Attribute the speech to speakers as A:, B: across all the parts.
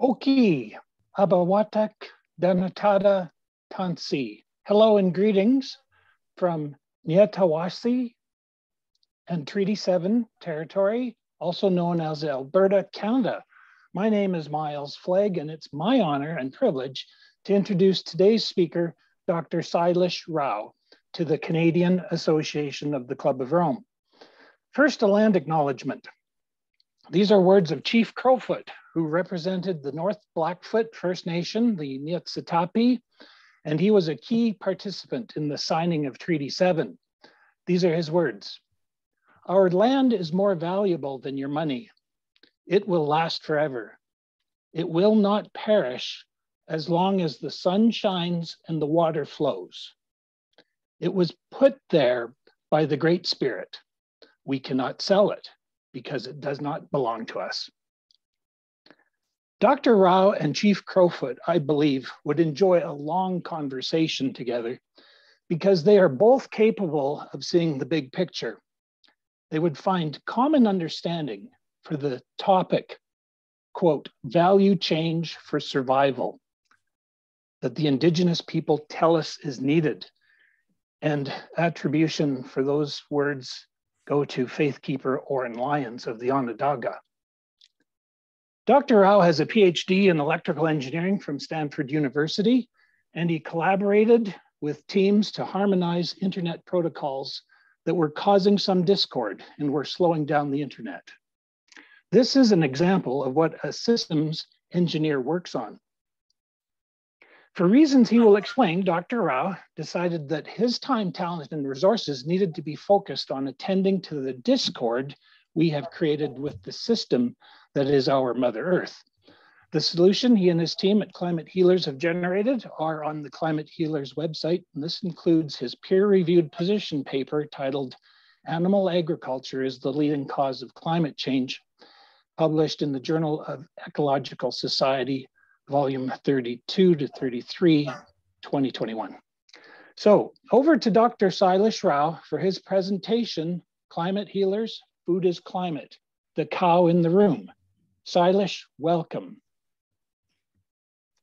A: Oki, Abawatak, Danatada, Tansi. Hello and greetings from Nietawasi and Treaty 7 territory, also known as Alberta, Canada. My name is Miles Flagg, and it's my honor and privilege to introduce today's speaker, Dr. Sailesh Rao, to the Canadian Association of the Club of Rome. First, a land acknowledgement. These are words of Chief Crowfoot, who represented the North Blackfoot First Nation, the Nietsitapi, and he was a key participant in the signing of Treaty 7. These are his words. Our land is more valuable than your money. It will last forever. It will not perish as long as the sun shines and the water flows. It was put there by the Great Spirit. We cannot sell it because it does not belong to us. Dr. Rao and Chief Crowfoot, I believe, would enjoy a long conversation together because they are both capable of seeing the big picture. They would find common understanding for the topic, quote, value change for survival, that the Indigenous people tell us is needed. And attribution for those words go to Faithkeeper Oren Lyons of the Onondaga. Dr. Rao has a PhD in electrical engineering from Stanford University, and he collaborated with teams to harmonize internet protocols that were causing some discord and were slowing down the internet. This is an example of what a systems engineer works on. For reasons he will explain, Dr. Rao decided that his time, talent, and resources needed to be focused on attending to the discord we have created with the system that is our Mother Earth. The solution he and his team at Climate Healers have generated are on the Climate Healers website, and this includes his peer-reviewed position paper titled Animal Agriculture is the Leading Cause of Climate Change, published in the Journal of Ecological Society, volume 32 to 33, 2021. So over to Dr. Sailesh Rao for his presentation, Climate Healers, Food is Climate, the cow in the room. Sailesh, welcome.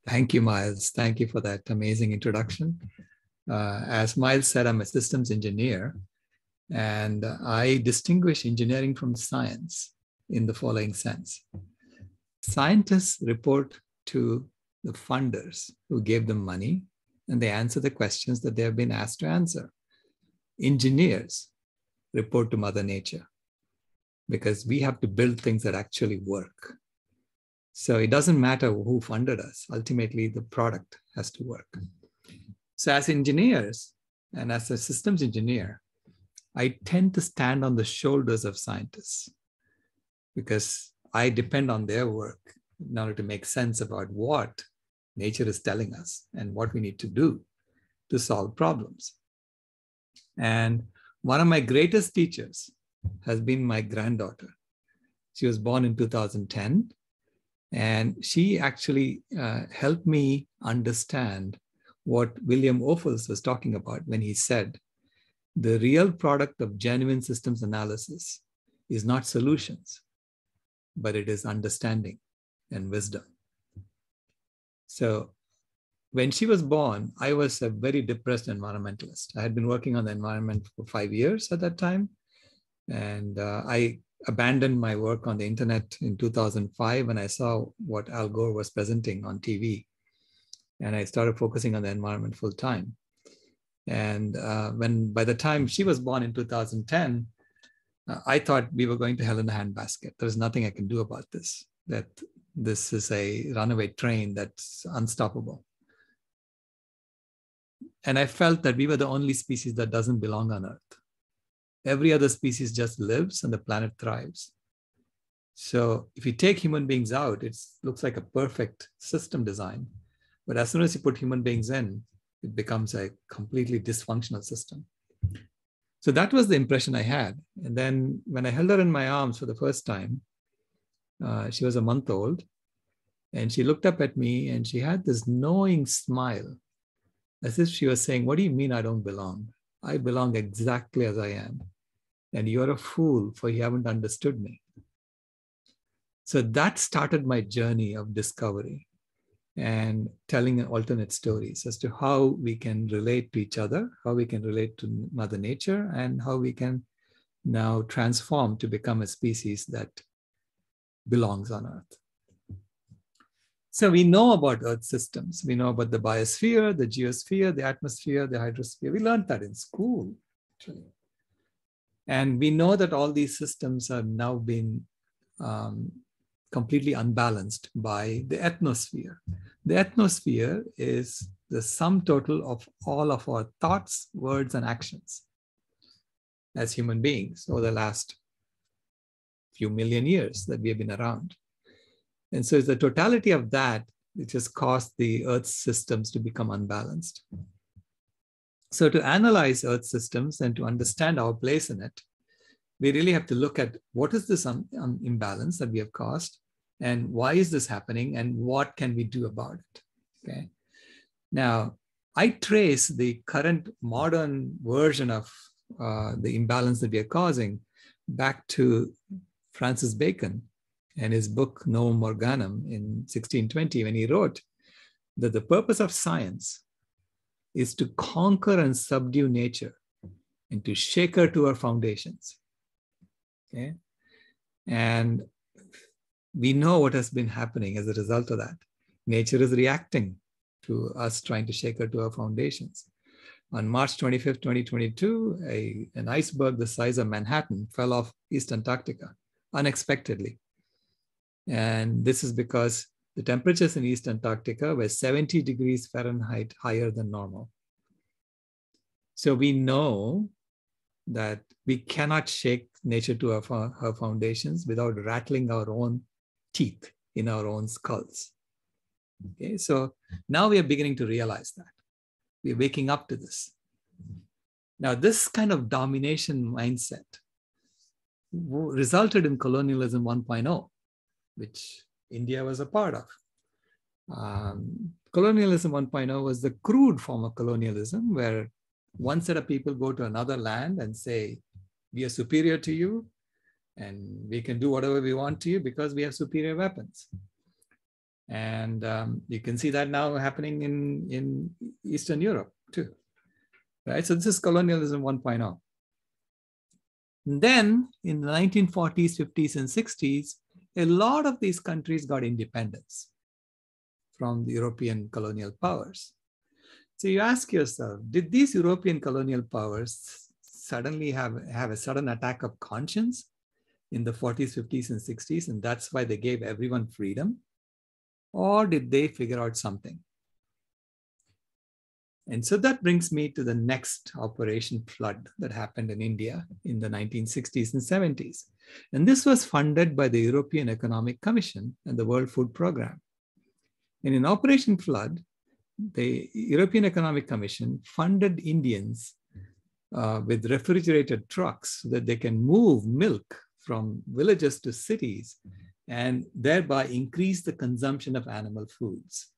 B: Thank you, Miles. Thank you for that amazing introduction. As Miles said, I'm a systems engineer, and I distinguish engineering from science in the following sense. Scientists report to the funders who gave them money, and they answer the questions that they have been asked to answer. Engineers report to Mother Nature because we have to build things that actually work. So it doesn't matter who funded us. Ultimately, the product has to work. So as engineers and as a systems engineer, I tend to stand on the shoulders of scientists because I depend on their work in order to make sense about what nature is telling us and what we need to do to solve problems. And one of my greatest teachers has been my granddaughter. She was born in 2010, and she actually helped me understand what William Ophuls was talking about when he said, the real product of genuine systems analysis is not solutions, but it is understanding and wisdom. So when she was born, I was a very depressed environmentalist. I had been working on the environment for 5 years at that time. And I abandoned my work on the internet in 2005 when I saw what Al Gore was presenting on TV. And I started focusing on the environment full time. And by the time she was born in 2010, I thought we were going to hell in a handbasket. There's nothing I can do about this, that this is a runaway train that's unstoppable. And I felt that we were the only species that doesn't belong on Earth. Every other species just lives and the planet thrives. So if you take human beings out, it looks like a perfect system design. But as soon as you put human beings in, it becomes a completely dysfunctional system. So that was the impression I had. And then when I held her in my arms for the first time, she was a month old, and she looked up at me and she had this knowing smile, as if she was saying, what do you mean I don't belong? I belong exactly as I am. And you're a fool for you haven't understood me. So that started my journey of discovery and telling alternate stories as to how we can relate to each other, how we can relate to Mother Nature, and how we can now transform to become a species that belongs on Earth. So we know about Earth systems. We know about the biosphere, the geosphere, the atmosphere, the hydrosphere. We learned that in school, actually. And we know that all these systems are now being completely unbalanced by the atmosphere. The atmosphere is the sum total of all of our thoughts, words, and actions as human beings over the last few million years that we have been around. And so it's the totality of that which has caused the Earth systems to become unbalanced. So to analyze Earth systems and to understand our place in it, we really have to look at what is this imbalance that we have caused, and why is this happening, and what can we do about it? Okay. Now, I trace the current modern version of the imbalance that we are causing back to Francis Bacon and his book Novum Organum in 1620, when he wrote that the purpose of science is to conquer and subdue nature and to shake her to her foundations. Okay? And we know what has been happening as a result of that. Nature is reacting to us trying to shake her to her foundations. On March 25th, 2022, an iceberg the size of Manhattan fell off East Antarctica unexpectedly. And this is because the temperatures in East Antarctica were 70 degrees Fahrenheit higher than normal. So we know that we cannot shake nature to her foundations without rattling our own teeth in our own skulls. Okay, so now we are beginning to realize that. We are waking up to this. Now, this kind of domination mindset resulted in Colonialism 1.0, which India was a part of. Colonialism 1.0 was the crude form of colonialism, where one set of people go to another land and say, we are superior to you, and we can do whatever we want to you because we have superior weapons. And you can see that now happening in Eastern Europe too, right? So this is Colonialism 1.0. And then in the 1940s, 50s, and 60s, a lot of these countries got independence from the European colonial powers. So you ask yourself, did these European colonial powers suddenly have a sudden attack of conscience in the 40s, 50s, and 60s, and that's why they gave everyone freedom? Or did they figure out something? And so that brings me to the next Operation Flood that happened in India in the 1960s and 70s. And this was funded by the European Economic Commission and the World Food Programme. And in Operation Flood, the European Economic Commission funded Indians with refrigerated trucks so that they can move milk from villages to cities and thereby increase the consumption of animal foods.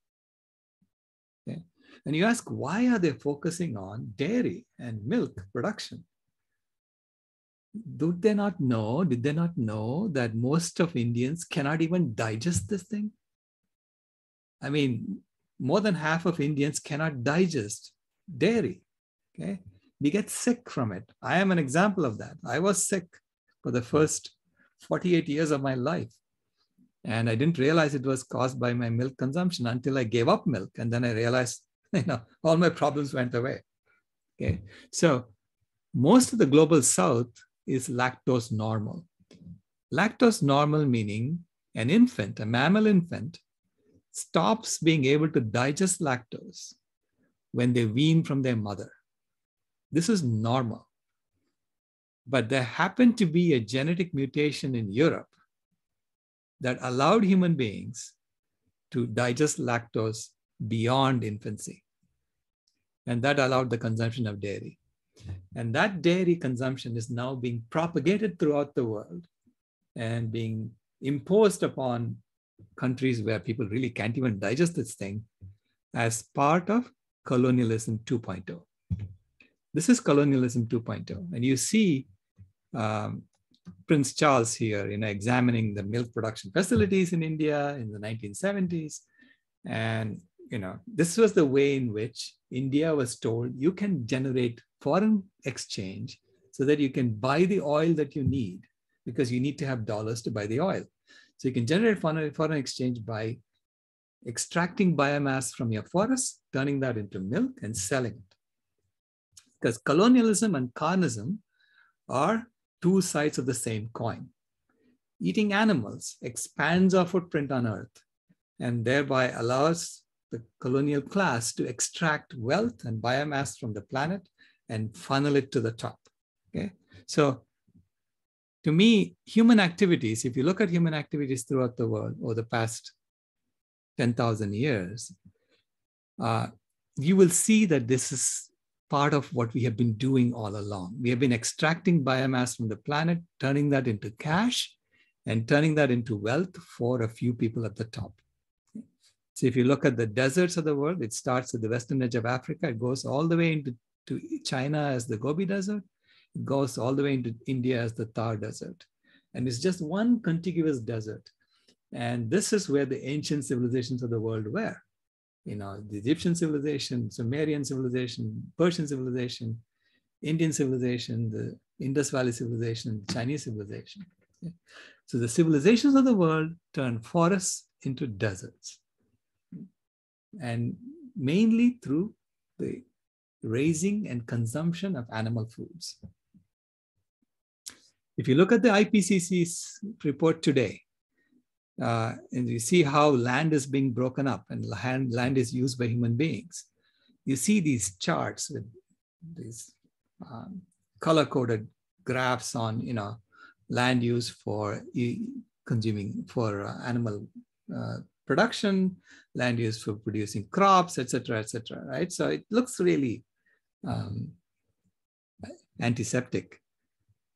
B: Okay? And you ask, why are they focusing on dairy and milk production? Did they not know that most of Indians cannot even digest this thing? I mean, more than half of Indians cannot digest dairy. Okay? We get sick from it. I am an example of that. I was sick for the first 48 years of my life. And I didn't realize it was caused by my milk consumption until I gave up milk. And then I realized, all my problems went away. Okay. So most of the global south is lactose normal. Lactose normal meaning an infant, a mammal infant, stops being able to digest lactose when they wean from their mother. This is normal. But there happened to be a genetic mutation in Europe that allowed human beings to digest lactose beyond infancy. And that allowed the consumption of dairy. And that dairy consumption is now being propagated throughout the world and being imposed upon countries where people really can't even digest this thing as part of Colonialism 2.0. This is Colonialism 2.0. And you see Prince Charles here, examining the milk production facilities in India in the 1970s. And, this was the way in which India was told you can generate foreign exchange so that you can buy the oil that you need, because you need to have dollars to buy the oil. So you can generate foreign exchange by extracting biomass from your forests, turning that into milk and selling it. Because colonialism and carnism are two sides of the same coin. Eating animals expands our footprint on Earth and thereby allows the colonial class to extract wealth and biomass from the planet and funnel it to the top. Okay, so to me, human activities, if you look at human activities throughout the world over the past 10,000 years, you will see that this is part of what we have been doing all along. We have been extracting biomass from the planet, turning that into cash, and turning that into wealth for a few people at the top. So if you look at the deserts of the world, it starts at the western edge of Africa. It goes all the way into China as the Gobi Desert. It goes all the way into India as the Thar Desert. And it's just one contiguous desert. And this is where the ancient civilizations of the world were. The Egyptian civilization, Sumerian civilization, Persian civilization, Indian civilization, the Indus Valley civilization, Chinese civilization. Okay. So the civilizations of the world turned forests into deserts. And mainly through the raising and consumption of animal foods. If you look at the IPCC's report today, and you see how land is being broken up and land is used by human beings, you see these charts with these color-coded graphs on, land use for animal production, land use for producing crops, et cetera, right? So it looks really antiseptic.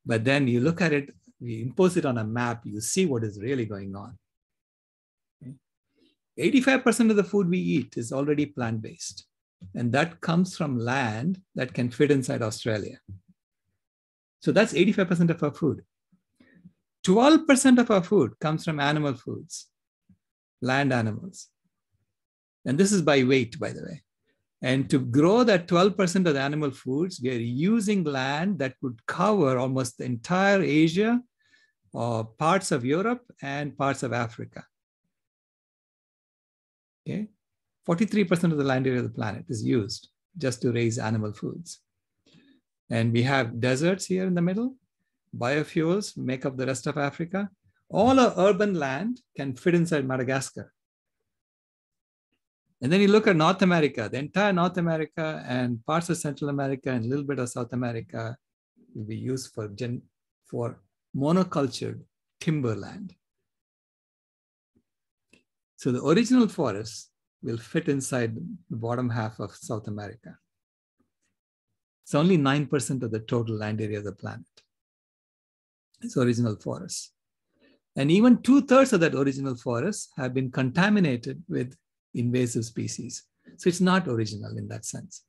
B: But then you look at it, you impose it on a map, you see what is really going on. 85% of the food we eat is already plant-based. And that comes from land that can fit inside Australia. So that's 85% of our food. 12% of our food comes from animal foods, land animals. And this is by weight, by the way. And to grow that 12% of the animal foods, we are using land that would cover almost the entire Asia, or parts of Europe and parts of Africa. Okay, 43% of the land area of the planet is used just to raise animal foods. And we have deserts here in the middle. Biofuels make up the rest of Africa. All our urban land can fit inside Madagascar. And then you look at North America, the entire North America and parts of Central America and a little bit of South America will be used for monocultured timberland. So the original forest will fit inside the bottom half of South America. It's only 9% of the total land area of the planet. It's original forest. And even 2/3 of that original forest have been contaminated with invasive species. So it's not original in that sense.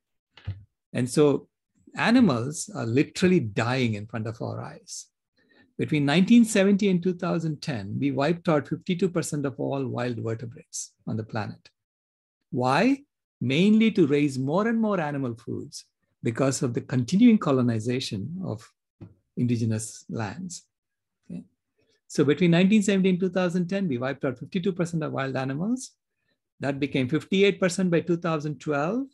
B: And so animals are literally dying in front of our eyes. Between 1970 and 2010, we wiped out 52% of all wild vertebrates on the planet. Why? Mainly to raise more and more animal foods because of the continuing colonization of indigenous lands. Okay? So between 1970 and 2010, we wiped out 52% of wild animals. That became 58% by 2012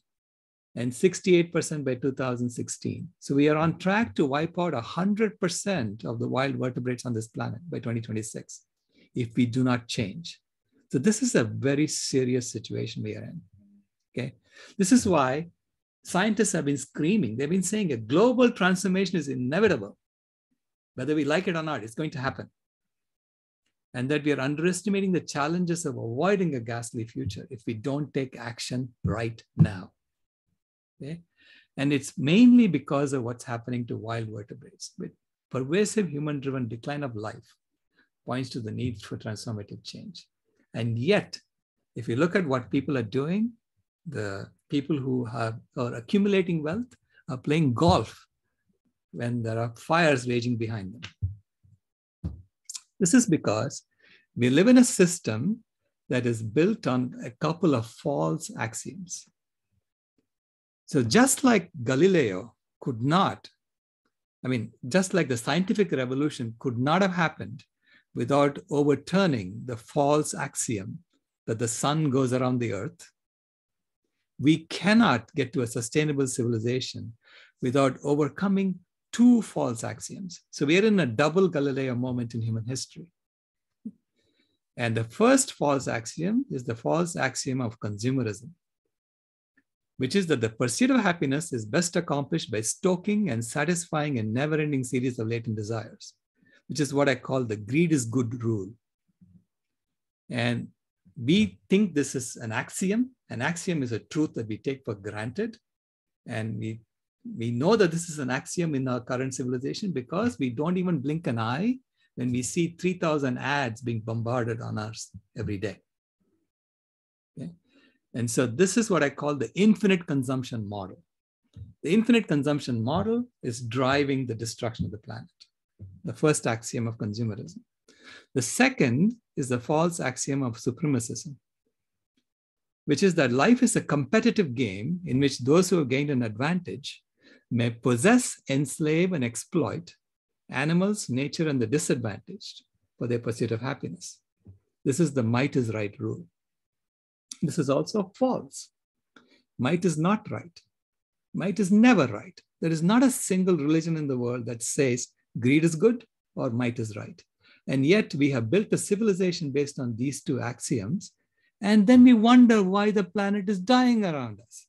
B: and 68% by 2016. So we are on track to wipe out 100% of the wild vertebrates on this planet by 2026 if we do not change. So this is a very serious situation we are in. Okay, this is why scientists have been screaming. They've been saying a global transformation is inevitable. Whether we like it or not, it's going to happen. And that we are underestimating the challenges of avoiding a ghastly future if we don't take action right now. Okay? And it's mainly because of what's happening to wild vertebrates. With pervasive human-driven decline of life points to the need for transformative change. And yet, if you look at what people are doing, the people who are accumulating wealth are playing golf when there are fires raging behind them. This is because we live in a system that is built on a couple of false axioms. So just like Galileo could not, just like the scientific revolution could not have happened without overturning the false axiom that the sun goes around the earth, we cannot get to a sustainable civilization without overcoming two false axioms. So we are in a double Galileo moment in human history. And the first false axiom is the false axiom of consumerism, which is that the pursuit of happiness is best accomplished by stoking and satisfying a never-ending series of latent desires, which is what I call the greed is good rule. And we think this is an axiom. An axiom is a truth that we take for granted. And we know that this is an axiom in our current civilization because we don't even blink an eye when we see 3,000 ads being bombarded on us every day. Okay? And so this is what I call the infinite consumption model. The infinite consumption model is driving the destruction of the planet. The first axiom of consumerism. The second is the false axiom of supremacism, which is that life is a competitive game in which those who have gained an advantage may possess, enslave, and exploit animals, nature, and the disadvantaged for their pursuit of happiness. This is the might is right rule. This is also false. Might is not right. Might is never right. There is not a single religion in the world that says greed is good or might is right. And yet we have built a civilization based on these two axioms. And then we wonder why the planet is dying around us.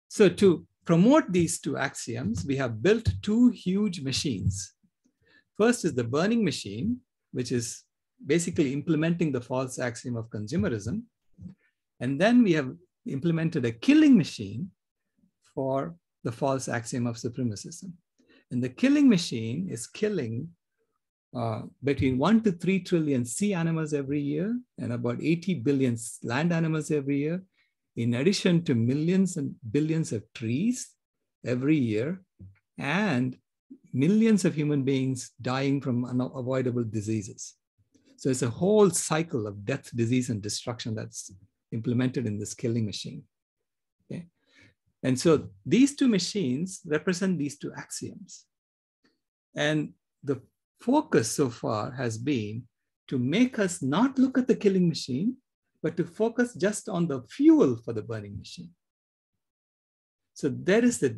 B: So to promote these two axioms, we have built two huge machines. First is the burning machine, which is basically implementing the false axiom of consumerism. And then we have implemented a killing machine for the false axiom of supremacism. And the killing machine is killing between 1 to 3 trillion sea animals every year and about 80 billion land animals every year, in addition to millions and billions of trees every year, and millions of human beings dying from unavoidable diseases. So it's a whole cycle of death, disease, and destruction that's implemented in this killing machine. Okay? And so these two machines represent these two axioms. And the focus so far has been to make us not look at the killing machine, but to focus just on the fuel for the burning machine. So there is a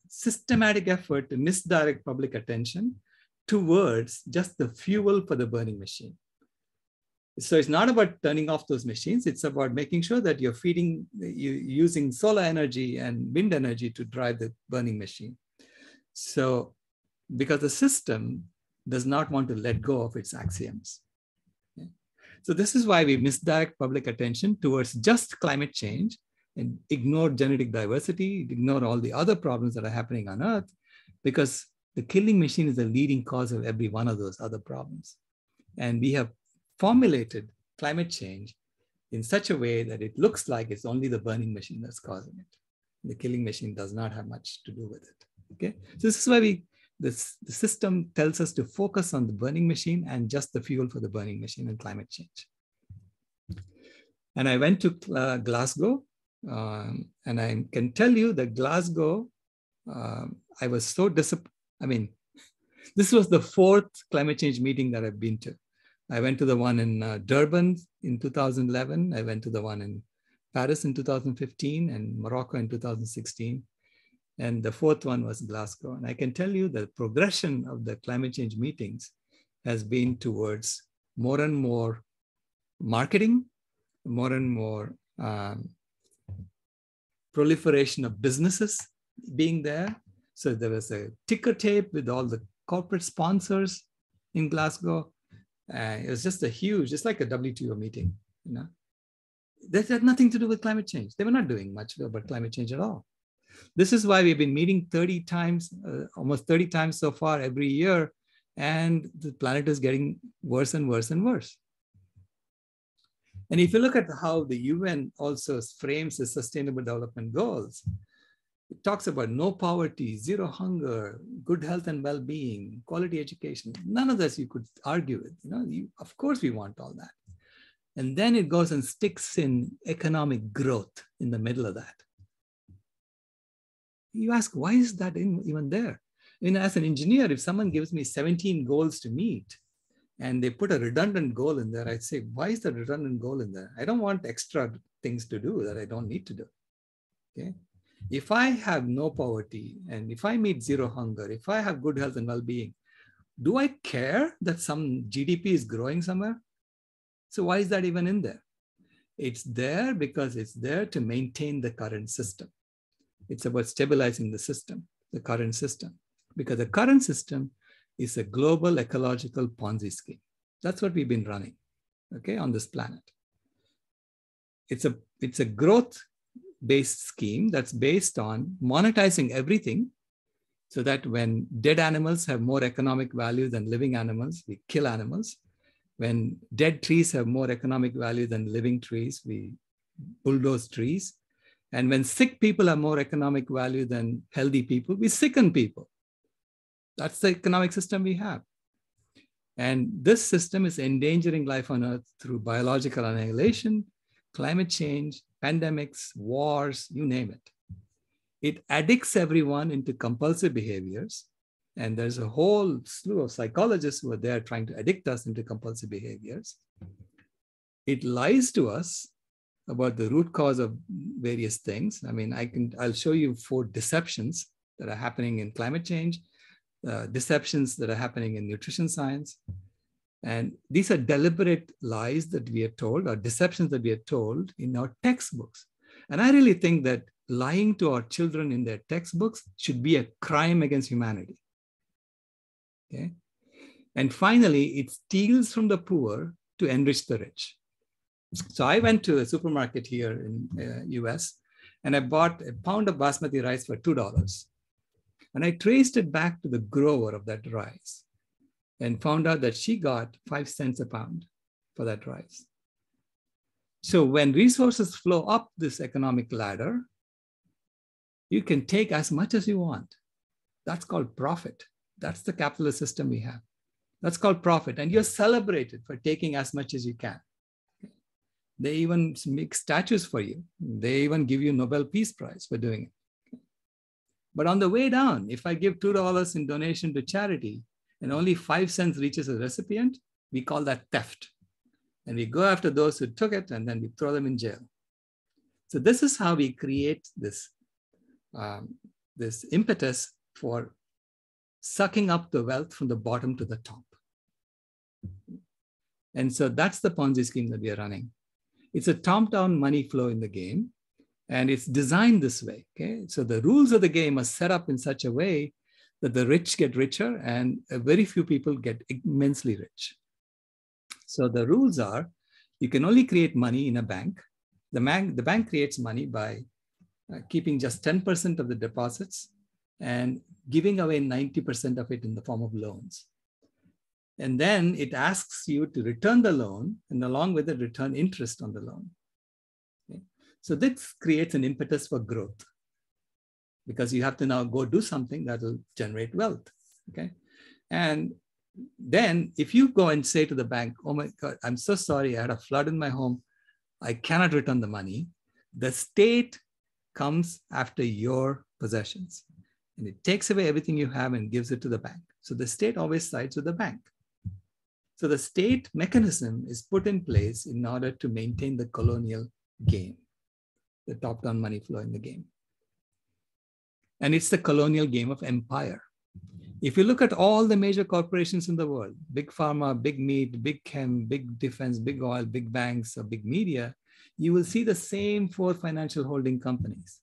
B: systematic effort to misdirect public attention towards just the fuel for the burning machine. So it's not about turning off those machines. It's about making sure that you're using solar energy and wind energy to drive the burning machine. So because the system does not want to let go of its axioms. Okay? So this is why we misdirect public attention towards just climate change and ignore genetic diversity, ignore all the other problems that are happening on Earth, because the killing machine is the leading cause of every one of those other problems. And we have formulated climate change in such a way that it looks like it's only the burning machine that's causing it. The killing machine does not have much to do with it. Okay, so this is why the system tells us to focus on the burning machine and just the fuel for the burning machine and climate change. And I went to Glasgow, and I can tell you that Glasgow, I was so disappointed. I mean, this was the 4th climate change meeting that I've been to. I went to the one in Durban in 2011. I went to the one in Paris in 2015 and Morocco in 2016. And the 4th one was Glasgow. And I can tell you the progression of the climate change meetings has been towards more and more marketing, more and more proliferation of businesses being there. So there was a ticker tape with all the corporate sponsors in Glasgow. It was just a huge, just like a WTO meeting, you know. That had nothing to do with climate change. They were not doing much about climate change at all. This is why we've been meeting 30 times, almost 30 times so far every year, and the planet is getting worse and worse and worse. And if you look at how the UN also frames the Sustainable Development Goals, It talks about no poverty, zero hunger, good health and well-being, quality education. None of this you could argue with. Of course we want all that. And then it goes and sticks in economic growth in the middle of that. You ask, why is that even there? As an engineer, if someone gives me 17 goals to meet and they put a redundant goal in there, I'd say, why is the redundant goal in there? I don't want extra things to do that I don't need to do. Okay. If I have no poverty and if I meet zero hunger, if I have good health and well-being, do I care that some GDP is growing somewhere? So why is that even in there? It's there because it's there to maintain the current system. It's about stabilizing the system, the current system, because the current system is a global ecological Ponzi scheme. That's what we've been running, okay, on this planet. It's a growth-based scheme that's based on monetizing everything so that when dead animals have more economic value than living animals, we kill animals. When dead trees have more economic value than living trees, we bulldoze trees. And when sick people have more economic value than healthy people, we sicken people. That's the economic system we have. And this system is endangering life on Earth through biological annihilation, climate change, pandemics, wars, you name it. It addicts everyone into compulsive behaviors. And there's a whole slew of psychologists who are there trying to addict us into compulsive behaviors. It lies to us about the root cause of various things. I'll show you 4 deceptions that are happening in climate change, deceptions that are happening in nutrition science. And these are deliberate lies that we are told, or deceptions that we are told in our textbooks. And I really think that lying to our children in their textbooks should be a crime against humanity. Okay. And finally, it steals from the poor to enrich the rich. So I went to a supermarket here in US and I bought a pound of basmati rice for $2. And I traced it back to the grower of that rice and found out that she got 5 cents a pound for that rice. So when resources flow up this economic ladder, you can take as much as you want. That's called profit. That's the capitalist system we have. That's called profit. And you're celebrated for taking as much as you can. They even make statues for you. They even give you Nobel Peace Prize for doing it. But on the way down, if I give $2 in donation to charity and only 5 cents reaches the recipient, we call that theft. And we go after those who took it and then we throw them in jail. So this is how we create this impetus for sucking up the wealth from the bottom to the top. And so that's the Ponzi scheme that we are running. It's a top-down money flow in the game, and it's designed this way. Okay, so the rules of the game are set up in such a way that the rich get richer and very few people get immensely rich. So the rules are, you can only create money in a bank. The bank creates money by keeping just 10% of the deposits and giving away 90% of it in the form of loans. And then it asks you to return the loan and along with it, return interest on the loan. Okay? So this creates an impetus for growth because you have to now go do something that will generate wealth. Okay. And then if you go and say to the bank, oh my God, I'm so sorry, I had a flood in my home. I cannot return the money. The state comes after your possessions and it takes away everything you have and gives it to the bank. So the state always sides with the bank. So the state mechanism is put in place in order to maintain the colonial game, the top-down money flow in the game. And it's the colonial game of empire. If you look at all the major corporations in the world, big pharma, big meat, big chem, big defense, big oil, big banks, or big media, you will see the same 4 financial holding companies: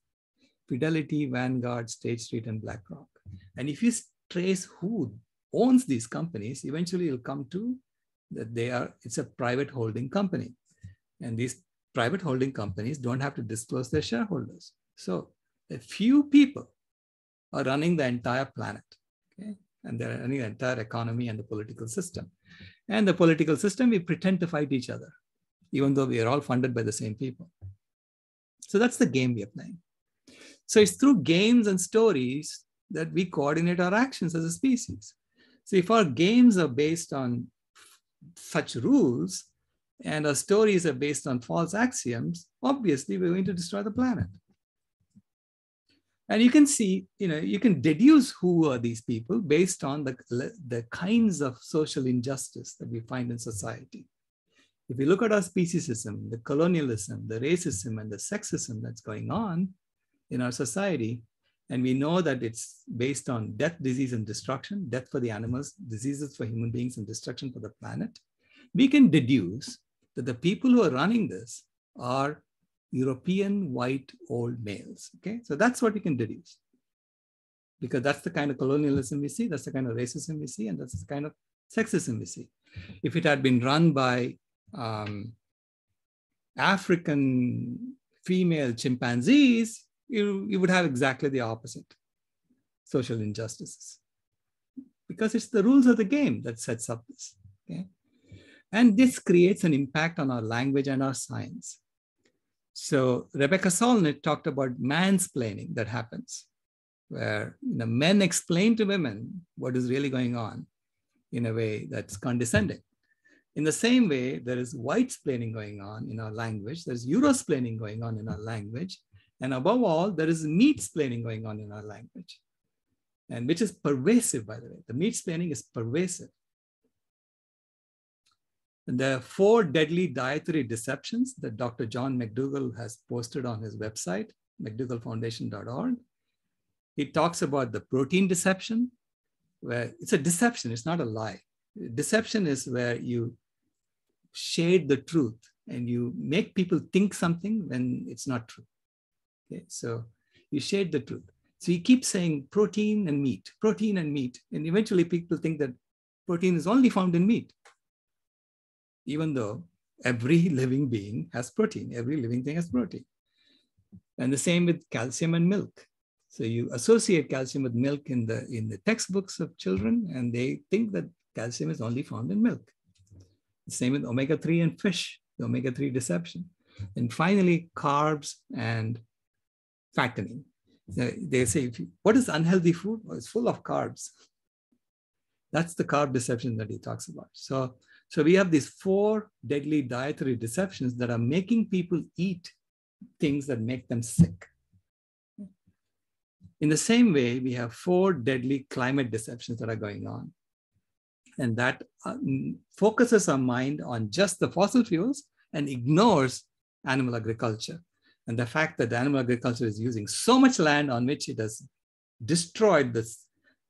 B: Fidelity, Vanguard, State Street, and BlackRock. And if you trace who owns these companies, eventually you'll come to that it's a private holding company. And these private holding companies don't have to disclose their shareholders. So a few people are running the entire planet. Okay? And they're running the entire economy and the political system. And the political system, we pretend to fight each other, even though we are all funded by the same people. So that's the game we are playing. So it's through games and stories that we coordinate our actions as a species. So if our games are based on such rules and our stories are based on false axioms, obviously we're going to destroy the planet. And you can see, you can deduce who are these people based on the kinds of social injustice that we find in society. If you look at our speciesism, the colonialism, the racism, and the sexism that's going on in our society, and we know that it's based on death, disease, and destruction, death for the animals, diseases for human beings, and destruction for the planet, we can deduce that the people who are running this are European white old males. Okay, so that's what we can deduce, because that's the kind of colonialism we see, that's the kind of racism we see, and that's the kind of sexism we see. If it had been run by African female chimpanzees, you would have exactly the opposite social injustices, because it's the rules of the game that sets up this. Okay, and this creates an impact on our language and our science. So Rebecca Solnit talked about mansplaining that happens, where men explain to women what is really going on in a way that's condescending. In the same way, there is white-splaining going on in our language, there's Euro-splaining going on in our language, and above all, there is meat-splaining going on in our language, and which is pervasive, by the way. The meat-splaining is pervasive. And there are 4 deadly dietary deceptions that Dr. John McDougall has posted on his website, mcdougallfoundation.org. He talks about the protein deception, where it's a deception, it's not a lie. Deception is where you shade the truth and you make people think something when it's not true. Okay, so you shade the truth. So you keep saying protein and meat, and eventually people think that protein is only found in meat, even though every living being has protein, every living thing has protein. And the same with calcium and milk. So you associate calcium with milk in the textbooks of children, and they think that calcium is only found in milk. The same with omega-3 and fish, the omega-3 deception. And finally, carbs and fattening. They say, what is unhealthy food? Well, it's full of carbs. That's the carb deception that he talks about. So we have these 4 deadly dietary deceptions that are making people eat things that make them sick. In the same way, we have 4 deadly climate deceptions that are going on. And that focuses our mind on just the fossil fuels and ignores animal agriculture. And the fact that animal agriculture is using so much land on which it has destroyed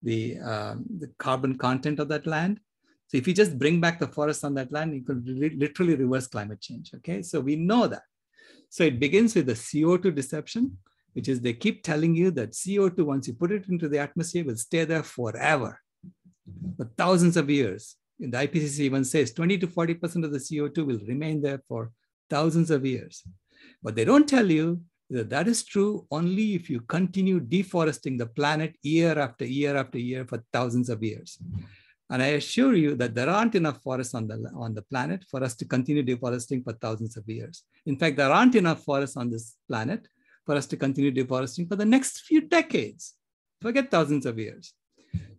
B: the carbon content of that land. So if you just bring back the forest on that land, you could literally reverse climate change. Okay, so we know that. So it begins with the CO2 deception, which is they keep telling you that CO2, once you put it into the atmosphere, will stay there forever, for thousands of years. And the IPCC even says 20 to 40% of the CO2 will remain there for thousands of years. But they don't tell you that that is true only if you continue deforesting the planet year after year after year for thousands of years. And I assure you that there aren't enough forests on the planet for us to continue deforesting for thousands of years. In fact, there aren't enough forests on this planet for us to continue deforesting for the next few decades. Forget thousands of years.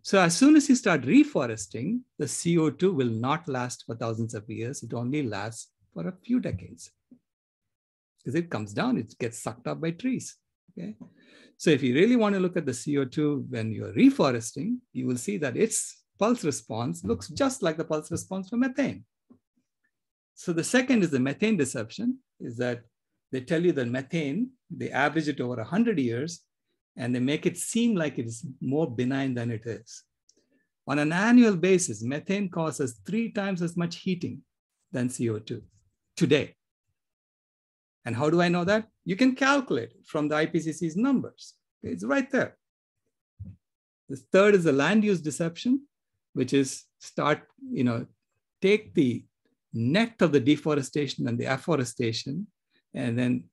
B: So as soon as you start reforesting, the CO2 will not last for thousands of years. It only lasts for a few decades. Because it comes down, it gets sucked up by trees. Okay? So if you really want to look at the CO2 when you're reforesting, you will see that its pulse response looks just like the pulse response for methane. So the second is the methane deception, is that they tell you that methane, they average it over 100 years, and they make it seem like it is more benign than it is. On an annual basis, methane causes 3 times as much heating than CO2 today. And how do I know that? You can calculate it from the IPCC's numbers. It's right there. The third is the land use deception, which is take the net of the deforestation and the afforestation and then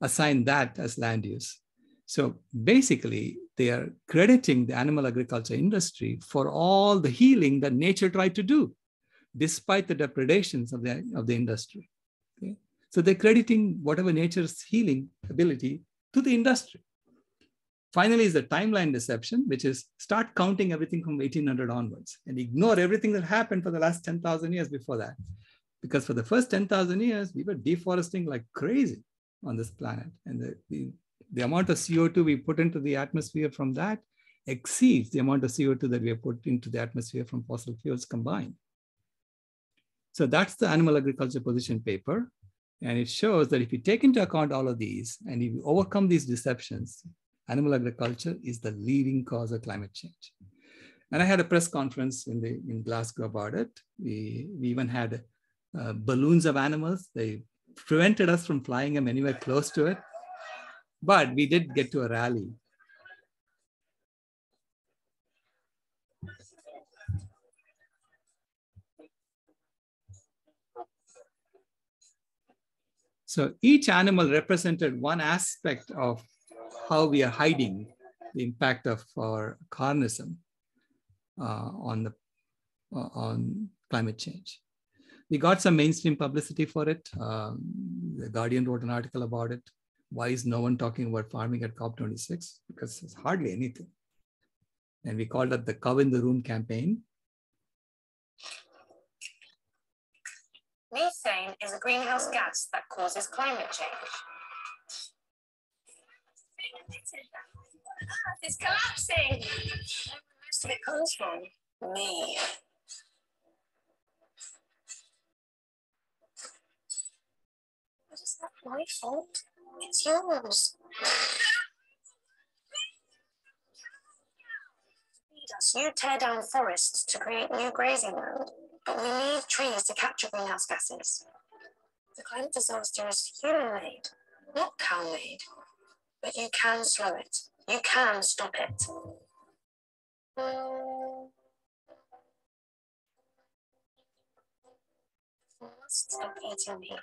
B: assign that as land use. So basically, they are crediting the animal agriculture industry for all the healing that nature tried to do, despite the depredations of the industry. Okay? So they're crediting whatever nature's healing ability to the industry. Finally is the timeline deception, which is start counting everything from 1800 onwards and ignore everything that happened for the last 10,000 years before that. Because for the first 10,000 years, we were deforesting like crazy on this planet. And the amount of CO2 we put into the atmosphere from that exceeds the amount of CO2 that we have put into the atmosphere from fossil fuels combined. So that's the animal agriculture position paper. And it shows that if you take into account all of these and if you overcome these deceptions, animal agriculture is the leading cause of climate change. And I had a press conference in Glasgow about it. We even had balloons of animals. They prevented us from flying them anywhere close to it. But we did get to a rally. So each animal represented one aspect of how we are hiding the impact of our carnism on climate change. We got some mainstream publicity for it. The Guardian wrote an article about it. Why is no one talking about farming at COP26? Because it's hardly anything. And we called it the Cow in the Room campaign.
C: Methane is a greenhouse gas that causes climate change. It's collapsing. Most of it comes from me. But is that my fault? It's yours. You tear down forests to create new grazing land, but we need trees to capture greenhouse gases. The climate disaster is human-made, not cow-made. But you can slow it. You can stop it. You must stop eating meat.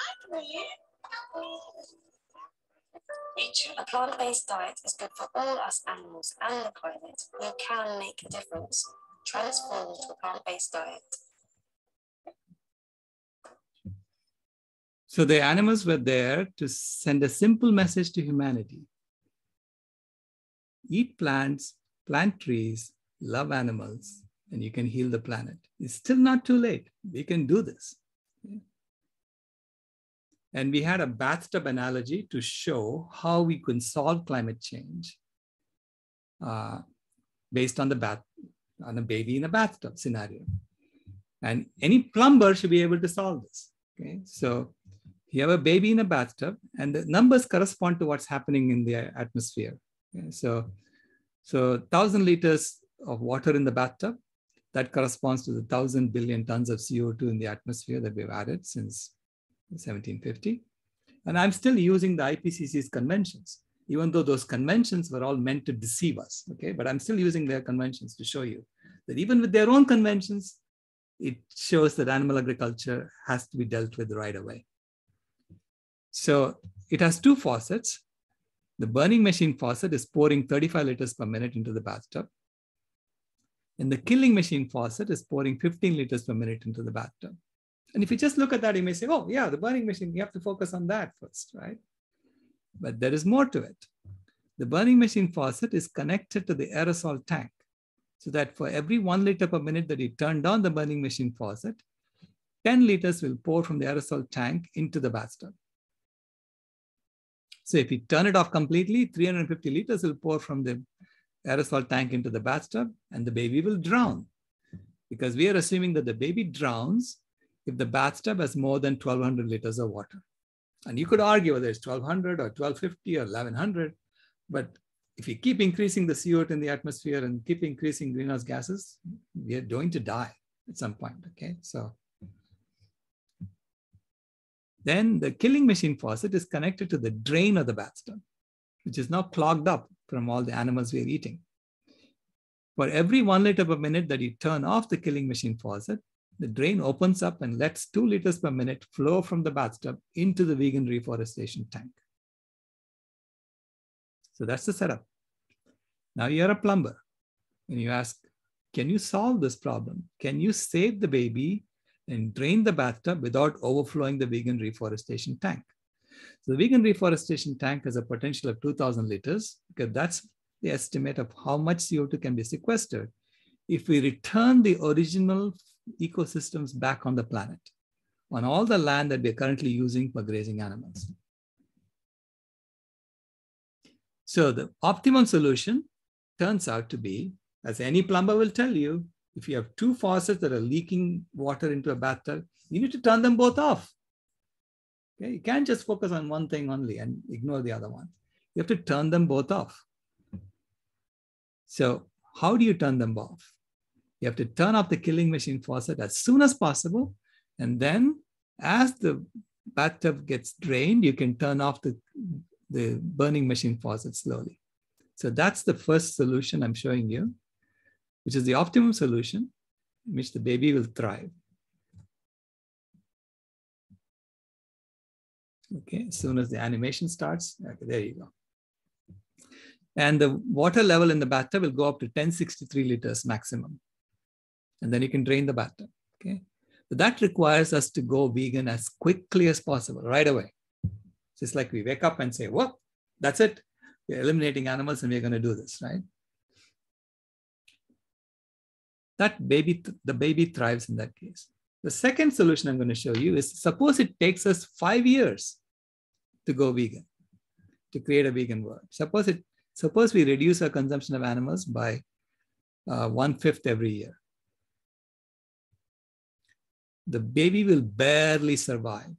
C: A plant-based diet is good for all us animals and the climate. You can make a difference. Transform to a plant-based diet.
B: So the animals were there to send a simple message to humanity. Eat plants, plant trees, love animals, and you can heal the planet. It's still not too late. We can do this. And we had a bathtub analogy to show how we can solve climate change based on on a baby in a bathtub scenario. And any plumber should be able to solve this. Okay, so you have a baby in a bathtub, and the numbers correspond to what's happening in the atmosphere. Okay, so 1,000 liters of water in the bathtub, that corresponds to the 1,000 billion tons of CO2 in the atmosphere that we've added since 1750. And I'm still using the IPCC's conventions, even though those conventions were all meant to deceive us. Okay, but I'm still using their conventions to show you that even with their own conventions, it shows that animal agriculture has to be dealt with right away. So it has two faucets. The burning machine faucet is pouring 35 liters per minute into the bathtub. And the killing machine faucet is pouring 15 liters per minute into the bathtub. And if you just look at that, you may say, oh yeah, the burning machine, you have to focus on that first, right? But there is more to it. The burning machine faucet is connected to the aerosol tank, so that for every 1 liter per minute that you turn down the burning machine faucet, 10 liters will pour from the aerosol tank into the bathtub. So if you turn it off completely, 350 liters will pour from the aerosol tank into the bathtub, and the baby will drown. Because we are assuming that the baby drowns if the bathtub has more than 1,200 liters of water. And you could argue whether it's 1,200 or 1,250 or 1,100, but if you keep increasing the CO2 in the atmosphere and keep increasing greenhouse gases, we are going to die at some point, okay? So then the killing machine faucet is connected to the drain of the bathtub, which is now clogged up from all the animals we are eating. For every 1 liter per minute that you turn off the killing machine faucet, the drain opens up and lets 2 liters per minute flow from the bathtub into the vegan reforestation tank. So that's the setup. Now you're a plumber and you ask, can you solve this problem? Can you save the baby and drain the bathtub without overflowing the vegan reforestation tank? So the vegan reforestation tank has a potential of 2,000 liters, because that's the estimate of how much CO2 can be sequestered if we return the original ecosystems back on the planet, on all the land that we're currently using for grazing animals. So the optimum solution turns out to be, as any plumber will tell you, if you have two faucets that are leaking water into a bathtub, you need to turn them both off. Okay? You can't just focus on one thing only and ignore the other one. You have to turn them both off. So how do you turn them off? You have to turn off the killing machine faucet as soon as possible. And then as the bathtub gets drained, you can turn off the burning machine faucet slowly. So that's the first solution I'm showing you, which is the optimum solution in which the baby will thrive. Okay, as soon as the animation starts, okay, there you go. And the water level in the bathtub will go up to 1063 liters maximum. And then you can drain the bathtub, okay? But that requires us to go vegan as quickly as possible, right away. Just like we wake up and say, well, that's it. We're eliminating animals and we're going to do this, right? The baby thrives in that case. The second solution I'm going to show you is, suppose it takes us 5 years to go vegan, to create a vegan world. Suppose we reduce our consumption of animals by 1/5 every year. The baby will barely survive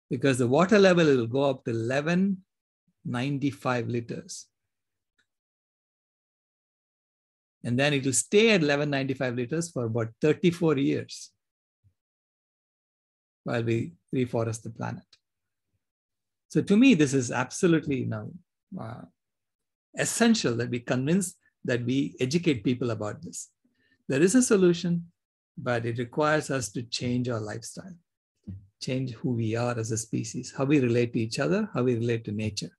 B: because the water level will go up to 1195 liters. And then it will stay at 1195 liters for about 34 years while we reforest the planet. So to me, this is absolutely essential that we convince, that we educate people about this. There is a solution, but it requires us to change our lifestyle, change who we are as a species, how we relate to each other, how we relate to nature.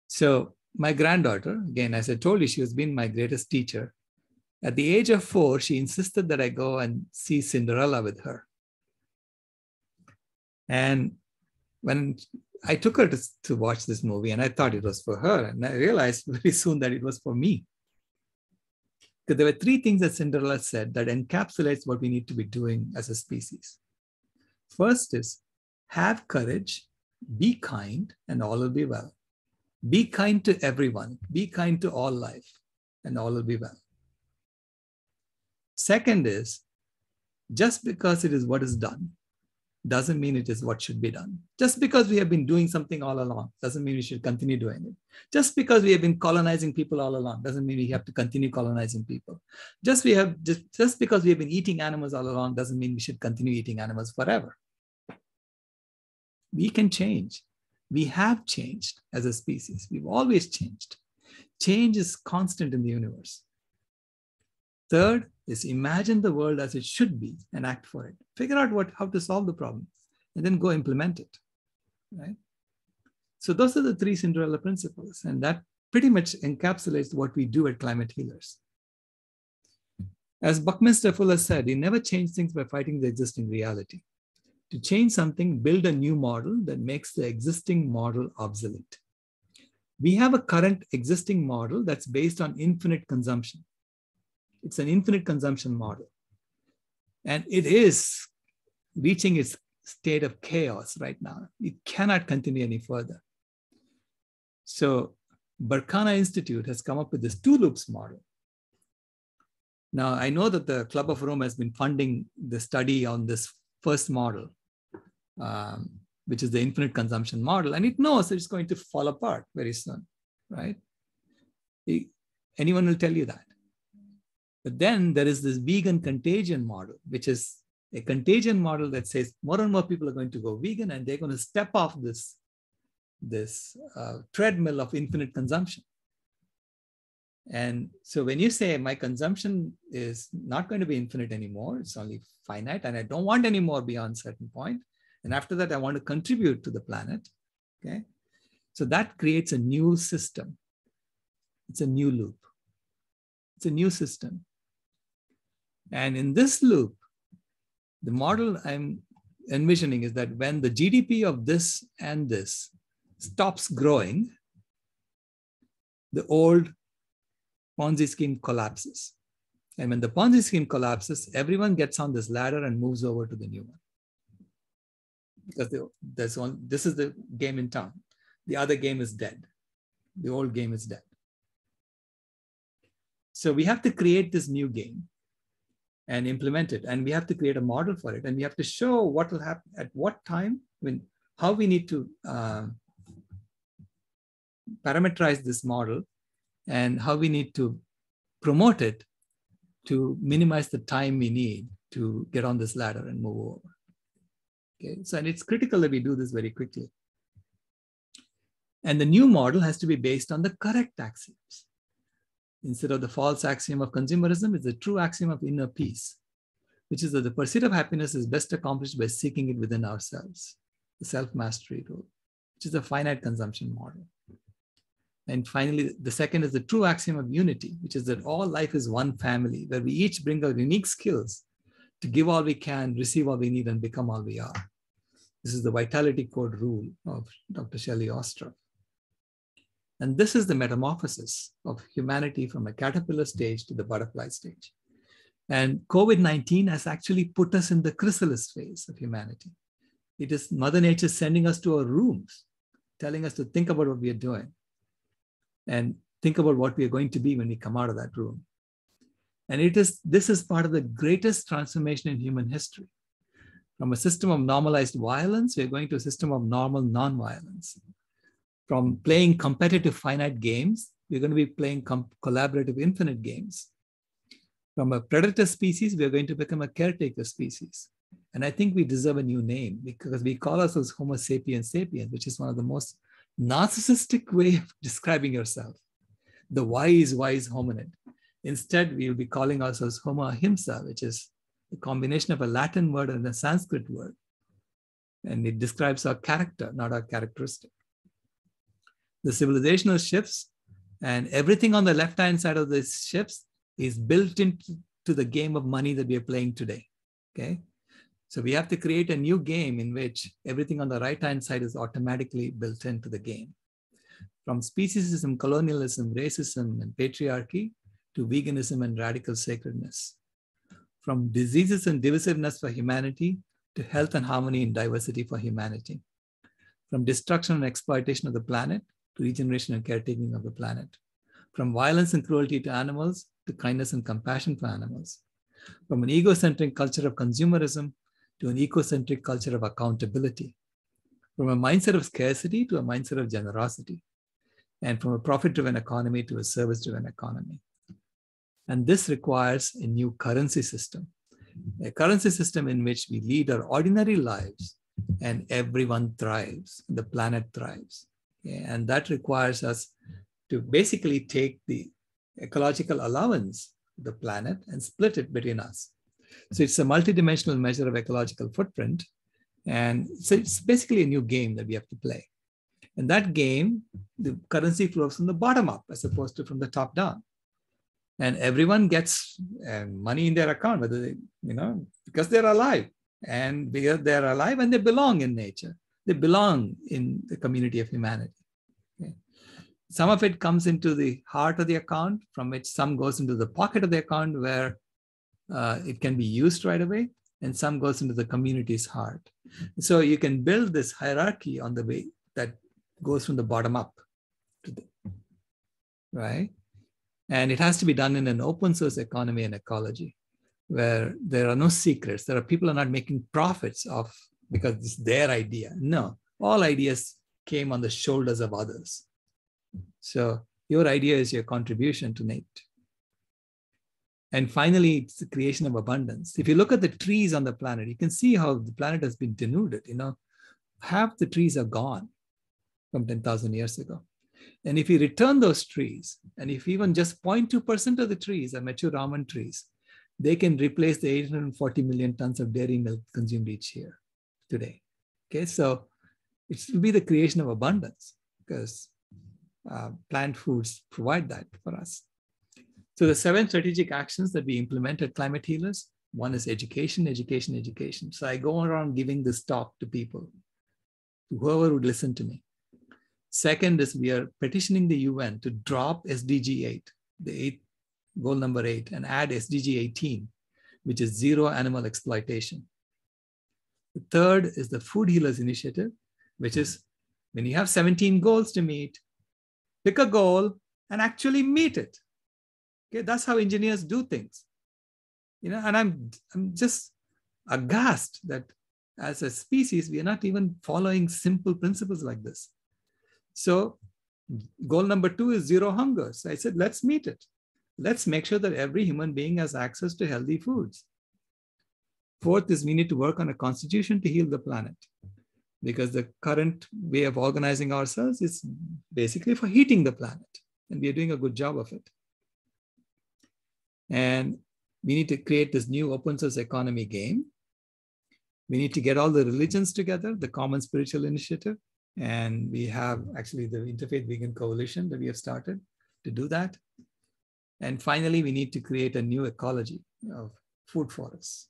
B: So my granddaughter, again, as I told you, she has been my greatest teacher. At the age of 4, she insisted that I go and see Cinderella with her. And when I took her to watch this movie, and I thought it was for her, and I realized very soon that it was for me. Because there were 3 things that Cinderella said that encapsulates what we need to be doing as a species. First is, have courage, be kind, and all will be well. Be kind to everyone, be kind to all life, and all will be well. Second is, just because it is what is done, doesn't mean it is what should be done. Just because we have been doing something all along, doesn't mean we should continue doing it. Just because we have been colonizing people all along, doesn't mean we have to continue colonizing people. Just because we have been eating animals all along, doesn't mean we should continue eating animals forever. We can change. We have changed as a species. We've always changed. Change is constant in the universe. Third is, imagine the world as it should be and act for it. Figure out how to solve the problem and then go implement it, right? So those are the 3 Cinderella principles, and that pretty much encapsulates what we do at Climate Healers. As Buckminster Fuller said, you never change things by fighting the existing reality. To change something, build a new model that makes the existing model obsolete. We have a current existing model that's based on infinite consumption. It's an infinite consumption model. And it is reaching its state of chaos right now. It cannot continue any further. So Berkana Institute has come up with this 2 loops model. Now, I know that the Club of Rome has been funding the study on this first model, which is the infinite consumption model, and it knows that it's going to fall apart very soon, right? Anyone will tell you that. But then there is this vegan contagion model, which is a contagion model that says more and more people are going to go vegan and they're going to step off this treadmill of infinite consumption. And so when you say my consumption is not going to be infinite anymore, it's only finite, and I don't want any more beyond a certain point. And after that, I want to contribute to the planet. Okay. So that creates a new system. It's a new loop. It's a new system. And in this loop, the model I'm envisioning is that when the GDP of this and this stops growing, the old Ponzi scheme collapses. And when the Ponzi scheme collapses, everyone gets on this ladder and moves over to the new one. Because this is the game in town. The other game is dead. The old game is dead. So we have to create this new game and implement it. And we have to create a model for it. And we have to show what will happen at what time, how we need to parameterize this model and how we need to promote it to minimize the time we need to get on this ladder and move over. Okay, so and it's critical that we do this very quickly. And the new model has to be based on the correct axioms. Instead of the false axiom of consumerism, it's the true axiom of inner peace, which is that the pursuit of happiness is best accomplished by seeking it within ourselves, the self-mastery rule, which is a finite consumption model. And finally, the second is the true axiom of unity, which is that all life is one family, where we each bring our unique skills to give all we can, receive all we need, and become all we are. This is the vitality code rule of Dr. Shelley Ostrov. And this is the metamorphosis of humanity from a caterpillar stage to the butterfly stage. And COVID-19 has actually put us in the chrysalis phase of humanity. It is Mother Nature sending us to our rooms, telling us to think about what we are doing and think about what we are going to be when we come out of that room. And this is part of the greatest transformation in human history. From a system of normalized violence, we're going to a system of normal non-violence. From playing competitive finite games, we're going to be playing collaborative infinite games. From a predator species, we're going to become a caretaker species. And I think we deserve a new name because we call ourselves Homo Sapiens sapiens, which is one of the most narcissistic way of describing yourself. The wise hominid. Instead, we will be calling ourselves Homo Ahimsa, which is a combination of a Latin word and a Sanskrit word. And it describes our character, not our characteristic. The civilizational shifts and everything on the left-hand side of these shifts is built into the game of money that we are playing today, okay? So we have to create a new game in which everything on the right-hand side is automatically built into the game. From speciesism, colonialism, racism, and patriarchy to veganism and radical sacredness. From diseases and divisiveness for humanity to health and harmony and diversity for humanity. From destruction and exploitation of the planet to regeneration and caretaking of the planet. From violence and cruelty to animals to kindness and compassion for animals. From an egocentric culture of consumerism to an ecocentric culture of accountability. From a mindset of scarcity to a mindset of generosity. And from a profit-driven economy to a service-driven economy. And this requires a new currency system. A currency system in which we lead our ordinary lives and everyone thrives, the planet thrives. And that requires us to basically take the ecological allowance of the planet and split it between us. So it's a multidimensional measure of ecological footprint. And so it's basically a new game that we have to play. And that game, the currency flows from the bottom up as opposed to from the top down. And everyone gets money in their account, whether they, because they're alive. And because they're alive and they belong in nature. They belong in the community of humanity. Okay. Some of it comes into the heart of the account, from which some goes into the pocket of the account where it can be used right away, and some goes into the community's heart. So you can build this hierarchy on the way that goes from the bottom up, right? And it has to be done in an open source economy and ecology, where there are no secrets. There are people who are not making profits because it's their idea. No, all ideas came on the shoulders of others. So your idea is your contribution to nature. And finally, it's the creation of abundance. If you look at the trees on the planet, you can see how the planet has been denuded. Half the trees are gone from 10,000 years ago. And if you return those trees, and if even just 0.2% of the trees are mature almond trees, they can replace the 840 million tons of dairy milk consumed each year today. Okay, so it will be the creation of abundance because plant foods provide that for us. So the 7 strategic actions that we implement at Climate Healers, one is education, education, education. So I go around giving this talk to people, to whoever would listen to me. Second is we are petitioning the UN to drop SDG 8, goal number 8, and add SDG 18, which is zero animal exploitation. The third is the Food Healers Initiative, which is when you have 17 goals to meet, pick a goal and actually meet it. Okay, that's how engineers do things. And I'm just aghast that as a species, we are not even following simple principles like this. So goal number 2 is zero hunger. So I said, let's meet it. Let's make sure that every human being has access to healthy foods. Fourth is we need to work on a constitution to heal the planet, because the current way of organizing ourselves is basically for heating the planet, and we are doing a good job of it. And we need to create this new open source economy game. We need to get all the religions together, the Common Spiritual Initiative, and we have actually the Interfaith Vegan Coalition that we have started to do that. And finally, we need to create a new ecology of food forests.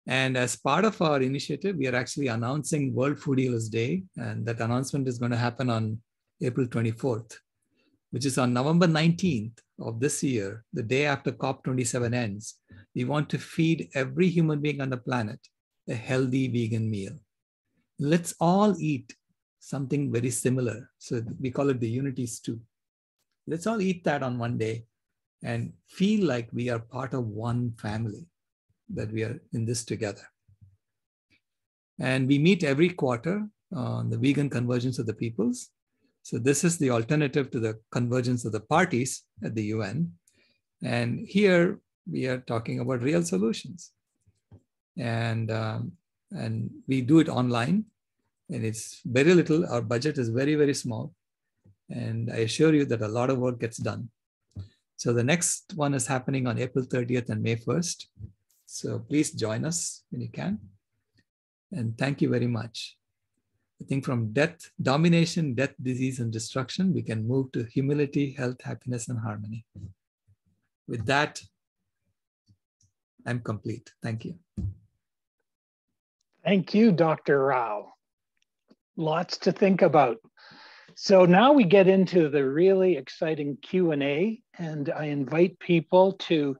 B: And as part of our initiative, we are actually announcing World Food Healers Day, and that announcement is going to happen on April 24th, which is on November 19th of this year, the day after COP27 ends. We want to feed every human being on the planet a healthy vegan meal. Let's all eat something very similar. So we call it the Unity Stew. Let's all eat that on one day and feel like we are part of one family, that we are in this together. And we meet every quarter on the vegan convergence of the peoples. So this is the alternative to the convergence of the parties at the UN. And here we are talking about real solutions. And we do it online, and it's very little. Our budget is very, very small. And I assure you that a lot of work gets done. So the next one is happening on April 30th and May 1st. So please join us when you can. And thank you very much. I think from death, domination, death, disease, and destruction, we can move to humility, health, happiness, and harmony. With that, I'm complete. Thank you.
A: Thank you, Dr. Rao. Lots to think about. So now we get into the really exciting Q&A, and I invite people to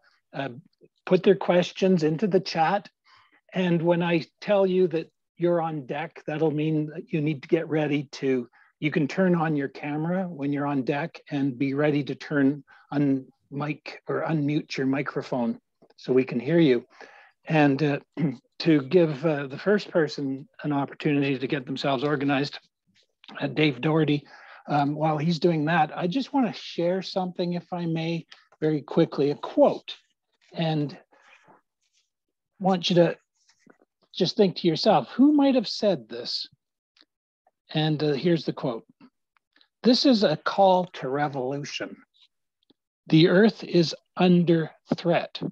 A: put their questions into the chat. And when I tell you that you're on deck, that'll mean that you need to get ready to, you can turn on your camera when you're on deck and be ready to turn on mic or unmute your microphone so we can hear you. And to give the first person an opportunity to get themselves organized, Dave Doherty, while he's doing that, I just want to share something, if I may, very quickly, a quote. And want you to just think to yourself, who might have said this? And here's the quote. This is a call to revolution. The earth is under threat.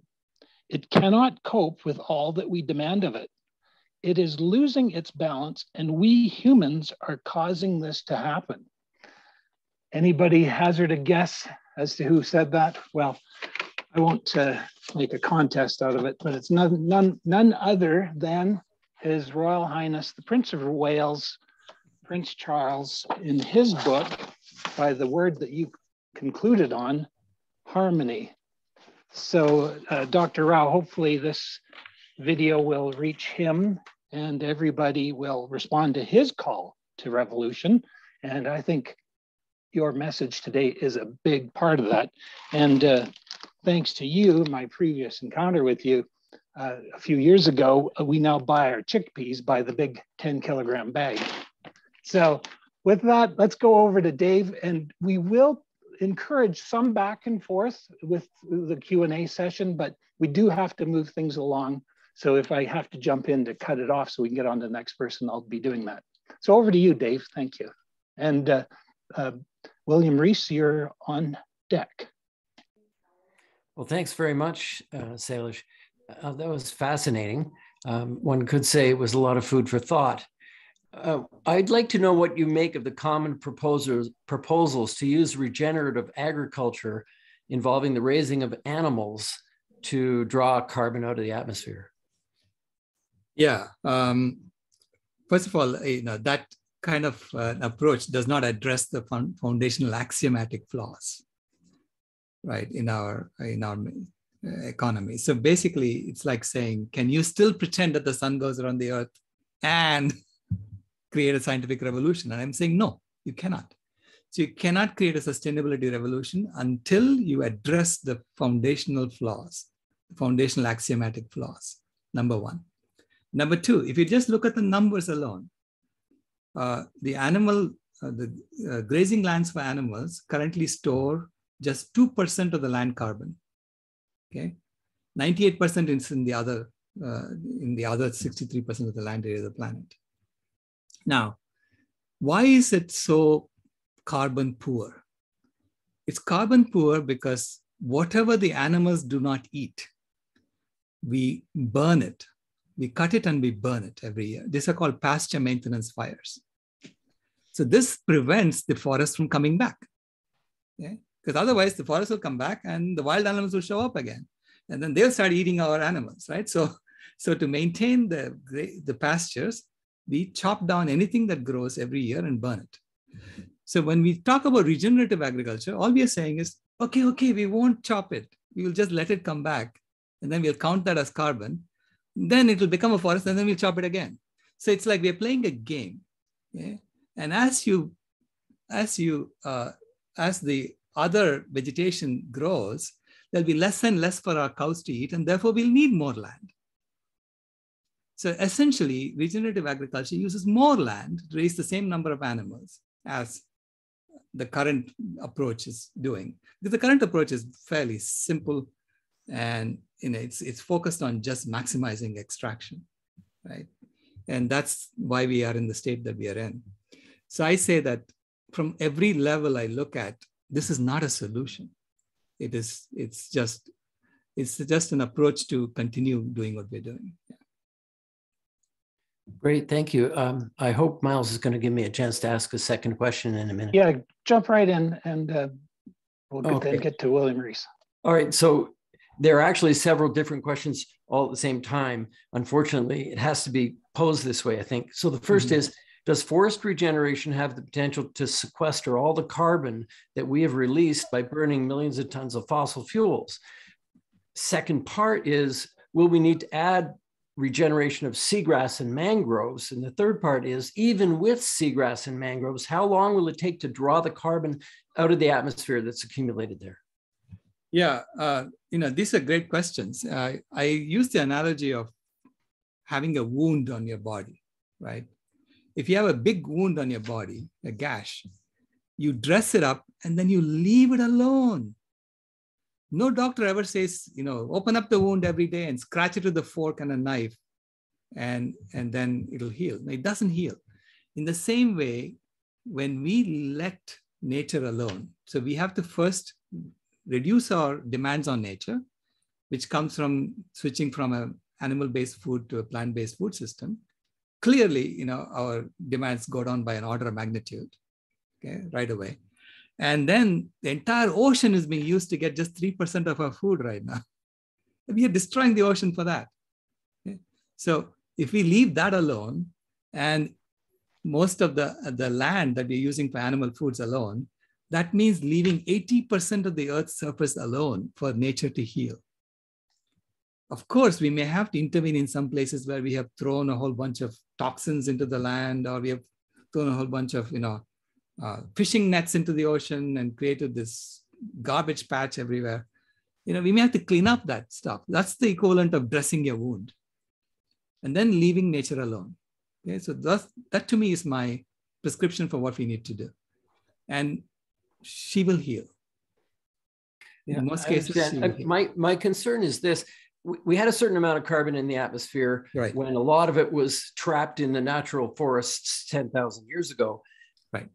A: It cannot cope with all that we demand of it. It is losing its balance, and we humans are causing this to happen. Anybody hazard a guess as to who said that? Well, I won't make a contest out of it, but it's none other than His Royal Highness, the Prince of Wales, Prince Charles, in his book, by the word that you concluded on, harmony. So Dr. Rao, hopefully this video will reach him and everybody will respond to his call to revolution. And I think your message today is a big part of that. And thanks to you, my previous encounter with you a few years ago, we now buy our chickpeas by the big 10-kilogram bag. So with that, let's go over to Dave, and we will encourage some back and forth with the Q&A session, but we do have to move things along. So if I have to jump in to cut it off so we can get on to the next person, I'll be doing that. So over to you, Dave. Thank you. And William Reese, you're on deck.
D: Well, thanks very much, Sailesh. That was fascinating. One could say it was a lot of food for thought. I'd like to know what you make of the common proposals to use regenerative agriculture involving the raising of animals to draw carbon out of the atmosphere.
B: Yeah. First of all, that kind of approach does not address the foundational axiomatic flaws, right, in our economy. So basically, it's like saying, can you still pretend that the sun goes around the earth and create a scientific revolution? And I'm saying, no, you cannot. So you cannot create a sustainability revolution until you address the foundational flaws, the foundational axiomatic flaws, number one. Number two, if you just look at the numbers alone, the grazing lands for animals currently store just 2% of the land carbon. Okay, 98% is in the other 63% of the land area of the planet. Now, why is it so carbon poor? It's carbon poor because whatever the animals do not eat, we burn it. We cut it and we burn it every year. These are called pasture maintenance fires. So this prevents the forest from coming back. Okay? Because otherwise the forest will come back and the wild animals will show up again. And then they'll start eating our animals, right? So to maintain the pastures, we chop down anything that grows every year and burn it. So when we talk about regenerative agriculture, all we are saying is, okay, we won't chop it. We will just let it come back. And then we'll count that as carbon. Then it will become a forest and then we'll chop it again. So it's like we're playing a game. Okay? And as the other vegetation grows, there'll be less and less for our cows to eat, and therefore we'll need more land. So essentially, regenerative agriculture uses more land to raise the same number of animals as the current approach is doing. Because the current approach is fairly simple, and it's focused on just maximizing extraction, right? And that's why we are in the state that we are in. So I say that from every level I look at, this is not a solution. It's just an approach to continue doing what we're doing. Yeah.
D: Great, thank you. I hope Miles is going to give me a chance to ask a second question in a minute.
A: Yeah, jump right in and we'll then get to William Rees.
D: All right, so there are actually several different questions all at the same time. Unfortunately, it has to be posed this way, I think. So the first is, does forest regeneration have the potential to sequester all the carbon that we have released by burning millions of tons of fossil fuels? Second part is, will we need to add regeneration of seagrass and mangroves? And the third part is, even with seagrass and mangroves, how long will it take to draw the carbon out of the atmosphere that's accumulated there?
B: Yeah, these are great questions. I use the analogy of having a wound on your body, right? If you have a big wound on your body, a gash, you dress it up and then you leave it alone. No doctor ever says, open up the wound every day and scratch it with a fork and a knife and then it'll heal. No, it doesn't heal. In the same way, when we let nature alone, so we have to first reduce our demands on nature, which comes from switching from an animal-based food to a plant-based food system. Clearly, our demands go down by an order of magnitude, okay, right away. And then the entire ocean is being used to get just 3% of our food right now. We are destroying the ocean for that. Okay? So if we leave that alone, and most of the land that we're using for animal foods alone, that means leaving 80% of the Earth's surface alone for nature to heal. Of course, we may have to intervene in some places where we have thrown a whole bunch of toxins into the land, or we have thrown a whole bunch of, fishing nets into the ocean and created this garbage patch everywhere. We may have to clean up that stuff. That's the equivalent of dressing your wound and then leaving nature alone. Okay, so that to me is my prescription for what we need to do. And she will heal. In most cases, she will heal.
D: My concern is this. We had a certain amount of carbon in the atmosphere when a lot of it was trapped in the natural forests 10,000 years ago.
B: Right.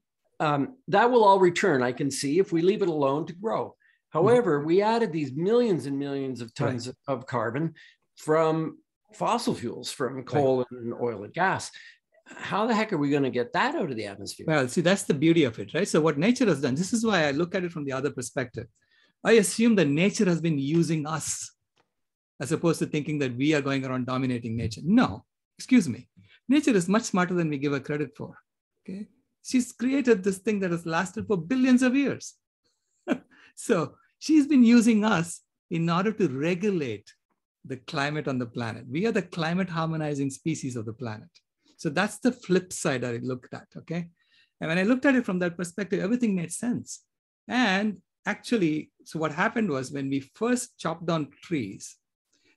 D: That will all return, I can see, if we leave it alone to grow. However, we added these millions and millions of tons of carbon from fossil fuels, from coal and oil and gas. How the heck are we going to get that out of the atmosphere?
B: Well, see, that's the beauty of it, right? So what nature has done, this is why I look at it from the other perspective. I assume that nature has been using us, as opposed to thinking that we are going around dominating nature. No, excuse me. Nature is much smarter than we give her credit for. Okay, she's created this thing that has lasted for billions of years. So she's been using us in order to regulate the climate on the planet. We are the climate harmonizing species of the planet. So that's the flip side I looked at, okay? And when I looked at it from that perspective, everything made sense. And actually, so what happened was when we first chopped down trees,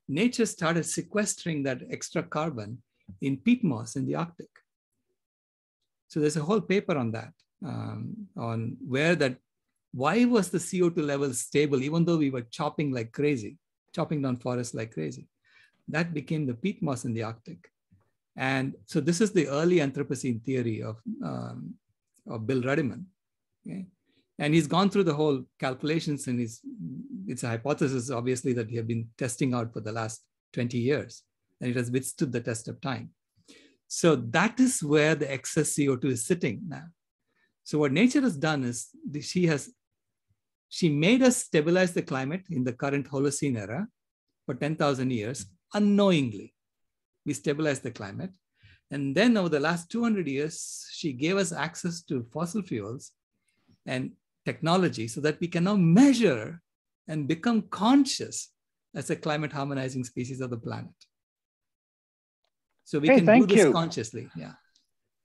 B: nature started sequestering that extra carbon in peat moss in the Arctic. So there's a whole paper on that, on where that, why was the CO2 level stable even though we were chopping like crazy, chopping down forests like crazy? That became the peat moss in the Arctic. And so this is the early Anthropocene theory of Bill Rudiman. Okay? And he's gone through the whole calculations, and it's a hypothesis, obviously, that we have been testing out for the last 20 years, and it has withstood the test of time. So that is where the excess CO2 is sitting now. So what nature has done is she made us stabilize the climate in the current Holocene era for 10,000 years unknowingly. We stabilized the climate. And then over the last 200 years, she gave us access to fossil fuels and technology so that we can now measure and become conscious as a climate harmonizing species of the planet. So we can do this consciously. Yeah.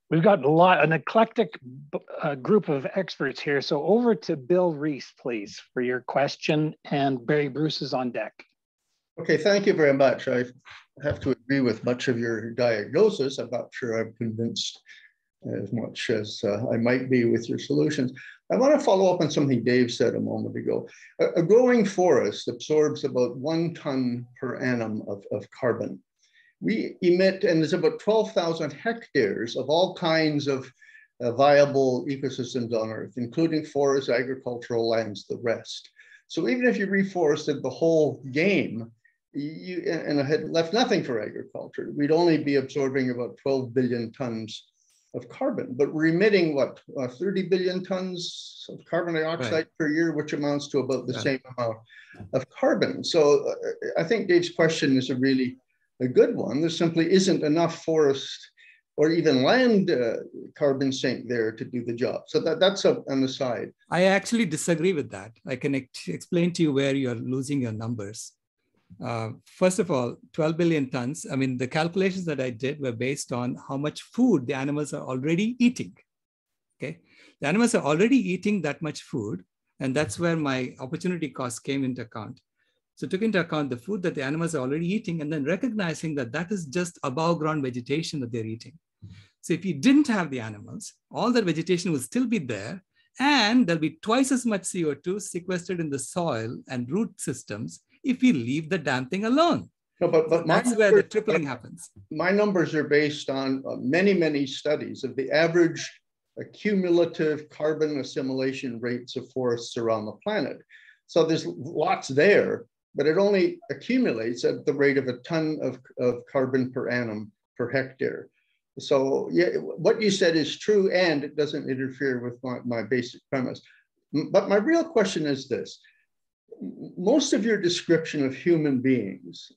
A: We've got an eclectic group of experts here. So over to Bill Reese, please, for your question, and Barry Bruce is on deck.
E: Okay, thank you very much. I have to agree with much of your diagnosis. I'm not sure I'm convinced as much as I might be with your solutions. I want to follow up on something Dave said a moment ago. A growing forest absorbs about 1 ton per annum of carbon. We emit, and there's about 12,000 hectares of all kinds of viable ecosystems on Earth, including forests, agricultural lands, the rest. So even if you reforested the whole game, and had left nothing for agriculture, we'd only be absorbing about 12 billion tons of carbon, but we're emitting what, 30 billion tons of carbon dioxide per year, which amounts to about the same amount of carbon. So I think Dave's question is a good one. There simply isn't enough forest or even land carbon sink there to do the job. So that's an aside.
B: I actually disagree with that. I can explain to you where you're losing your numbers. First of all, 12 billion tons. I mean, the calculations that I did were based on how much food the animals are already eating. Okay, the animals are already eating that much food, and that's where my opportunity cost came into account. So took into account the food that the animals are already eating, and then recognizing that that is just above ground vegetation that they're eating. So if you didn't have the animals, all that vegetation will still be there, and there'll be twice as much CO2 sequestered in the soil and root systems if we leave the damn thing alone.
E: No, but
B: so that's where the tripling happens.
E: My numbers are based on many, many studies of the average cumulative carbon assimilation rates of forests around the planet. So there's lots there, but it only accumulates at the rate of a ton of carbon per annum per hectare. So yeah, what you said is true, and it doesn't interfere with my basic premise. But my real question is this. Most of your description of human beings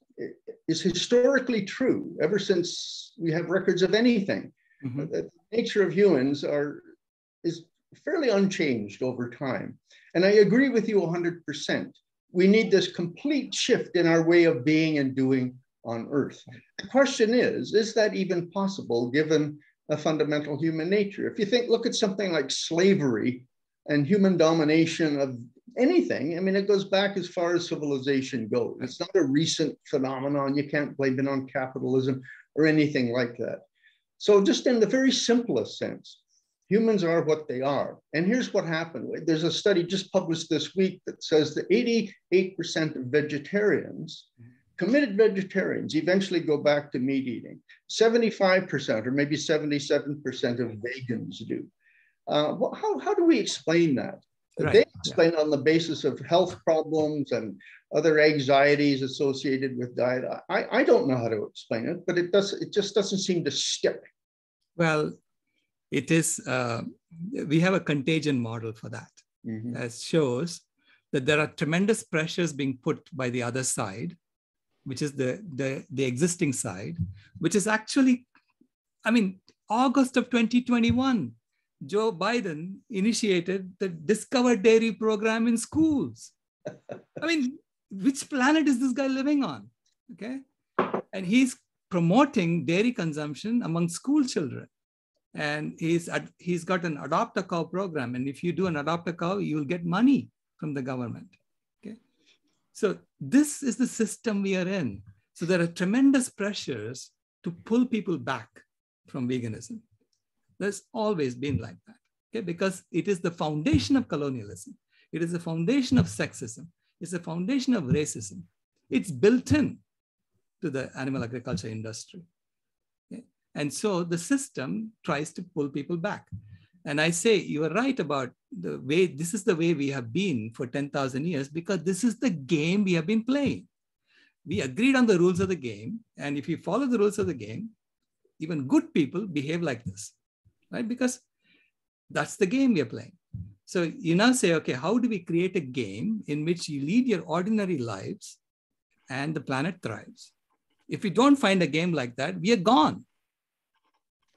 E: is historically true ever since we have records of anything. Mm-hmm. The nature of humans is fairly unchanged over time. And I agree with you 100%. We need this complete shift in our way of being and doing on Earth. The question is that even possible given a fundamental human nature? If you look at something like slavery and human domination of anything, I mean, it goes back as far as civilization goes. It's not a recent phenomenon. You can't blame it on capitalism or anything like that. So just in the very simplest sense, humans are what they are. And here's what happened. There's a study just published this week that says that 88% of vegetarians, committed vegetarians, eventually go back to meat eating. 75% or maybe 77% of vegans do. How do we explain that? Right. They explain on the basis of health problems and other anxieties associated with diet. I don't know how to explain it, but it just doesn't seem to stick.
B: Well, it is, we have a contagion model for that. Mm-hmm. That shows that there are tremendous pressures being put by the other side, which is the existing side, which is actually, I mean, August of 2021, Joe Biden initiated the Discover Dairy program in schools. I mean, which planet is this guy living on? Okay. And he's promoting dairy consumption among school children. And he's got an adopt a cow program. And if you do an adopt a cow, you'll get money from the government. Okay. So this is the system we are in. So there are tremendous pressures to pull people back from veganism. There's always been like that, okay? Because it is the foundation of colonialism. It is the foundation of sexism. It's the foundation of racism. It's built in to the animal agriculture industry. Okay? And so the system tries to pull people back. And I say, you are right about the way, this is the way we have been for 10,000 years, because this is the game we have been playing. We agreed on the rules of the game. And if you follow the rules of the game, even good people behave like this, right? Because that's the game we are playing. So you now say, okay, how do we create a game in which you lead your ordinary lives and the planet thrives? If we don't find a game like that, we are gone.